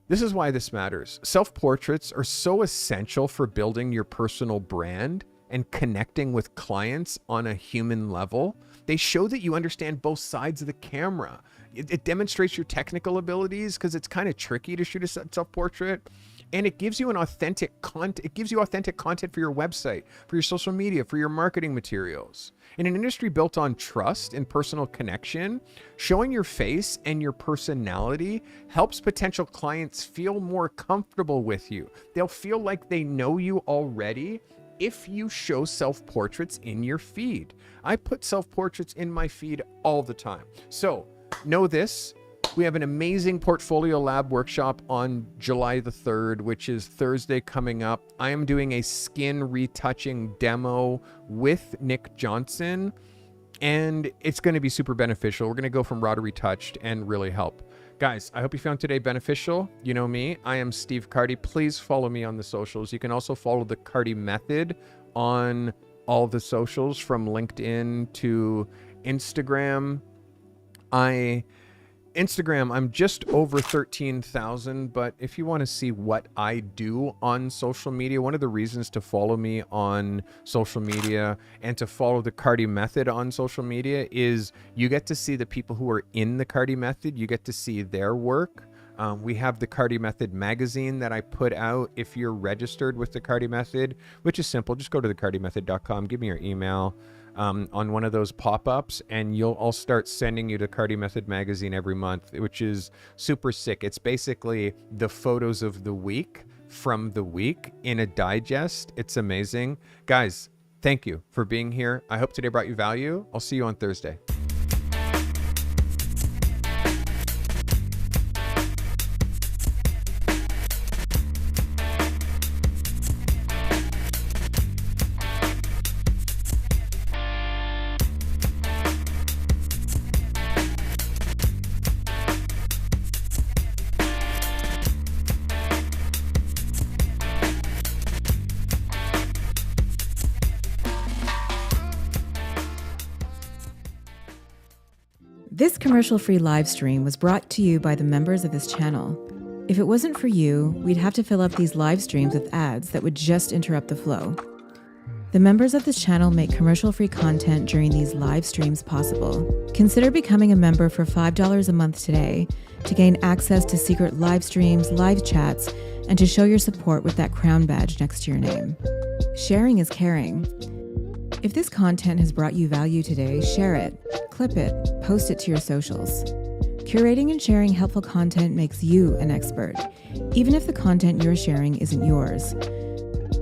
This is why this matters. Self-portraits are so essential for building your personal brand and connecting with clients on a human level. They show that you understand both sides of the camera. It demonstrates your technical abilities because it's kind of tricky to shoot a self-portrait. And it gives you authentic content. It gives you authentic content for your website, for your social media, for your marketing materials. In an industry built on trust and personal connection, showing your face and your personality helps potential clients feel more comfortable with you. They'll feel like they know you already if you show self-portraits in your feed. I put self-portraits in my feed all the time. So know this. We have an amazing Portfolio Lab workshop on July the 3rd, which is Thursday coming up. I am doing a skin retouching demo with Nick Johnson, and it's going to be super beneficial. We're going to go from raw to retouched and really help. Guys, I hope you found today beneficial. You know me, I am Steve Carty. Please follow me on the socials. You can also follow the Carty Method on all the socials from LinkedIn to Instagram. Instagram, I'm just over 13,000, but if you want to see what I do on social media, one of the reasons to follow me on social media and to follow the Carty Method on social media is you get to see the people who are in the Carty Method. You get to see their work. We have the Carty Method magazine that I put out if you're registered with the Carty Method, which is simple. Just go to thecartymethod.com, give me your email on one of those pop-ups, and I'll start sending you the Carty Method magazine every month, which is super sick. It's basically the photos of the week from the week in a digest. It's amazing. Guys, thank you for being here. I hope today brought you value. I'll see you on Thursday. This commercial-free live stream was brought to you by the members of this channel. If it wasn't for you, we'd have to fill up these live streams with ads that would just interrupt the flow. The members of this channel make commercial-free content during these live streams possible. Consider becoming a member for $5 a month today to gain access to secret live streams, live chats, and to show your support with that crown badge next to your name. Sharing is caring. If this content has brought you value today, share it, clip it, post it to your socials. Curating and sharing helpful content makes you an expert, even if the content you're sharing isn't yours.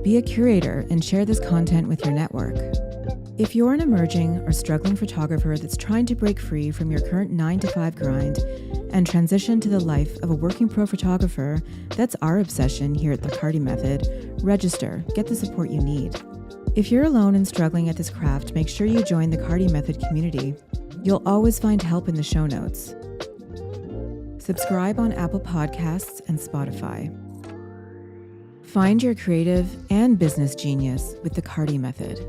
Be a curator and share this content with your network. If you're an emerging or struggling photographer that's trying to break free from your current 9-to-5 grind and transition to the life of a working pro photographer, that's our obsession here at the Carty Method. Register, get the support you need. If you're alone and struggling at this craft, make sure you join the Carty Method community. You'll always find help in the show notes. Subscribe on Apple Podcasts and Spotify. Find your creative and business genius with the Carty Method.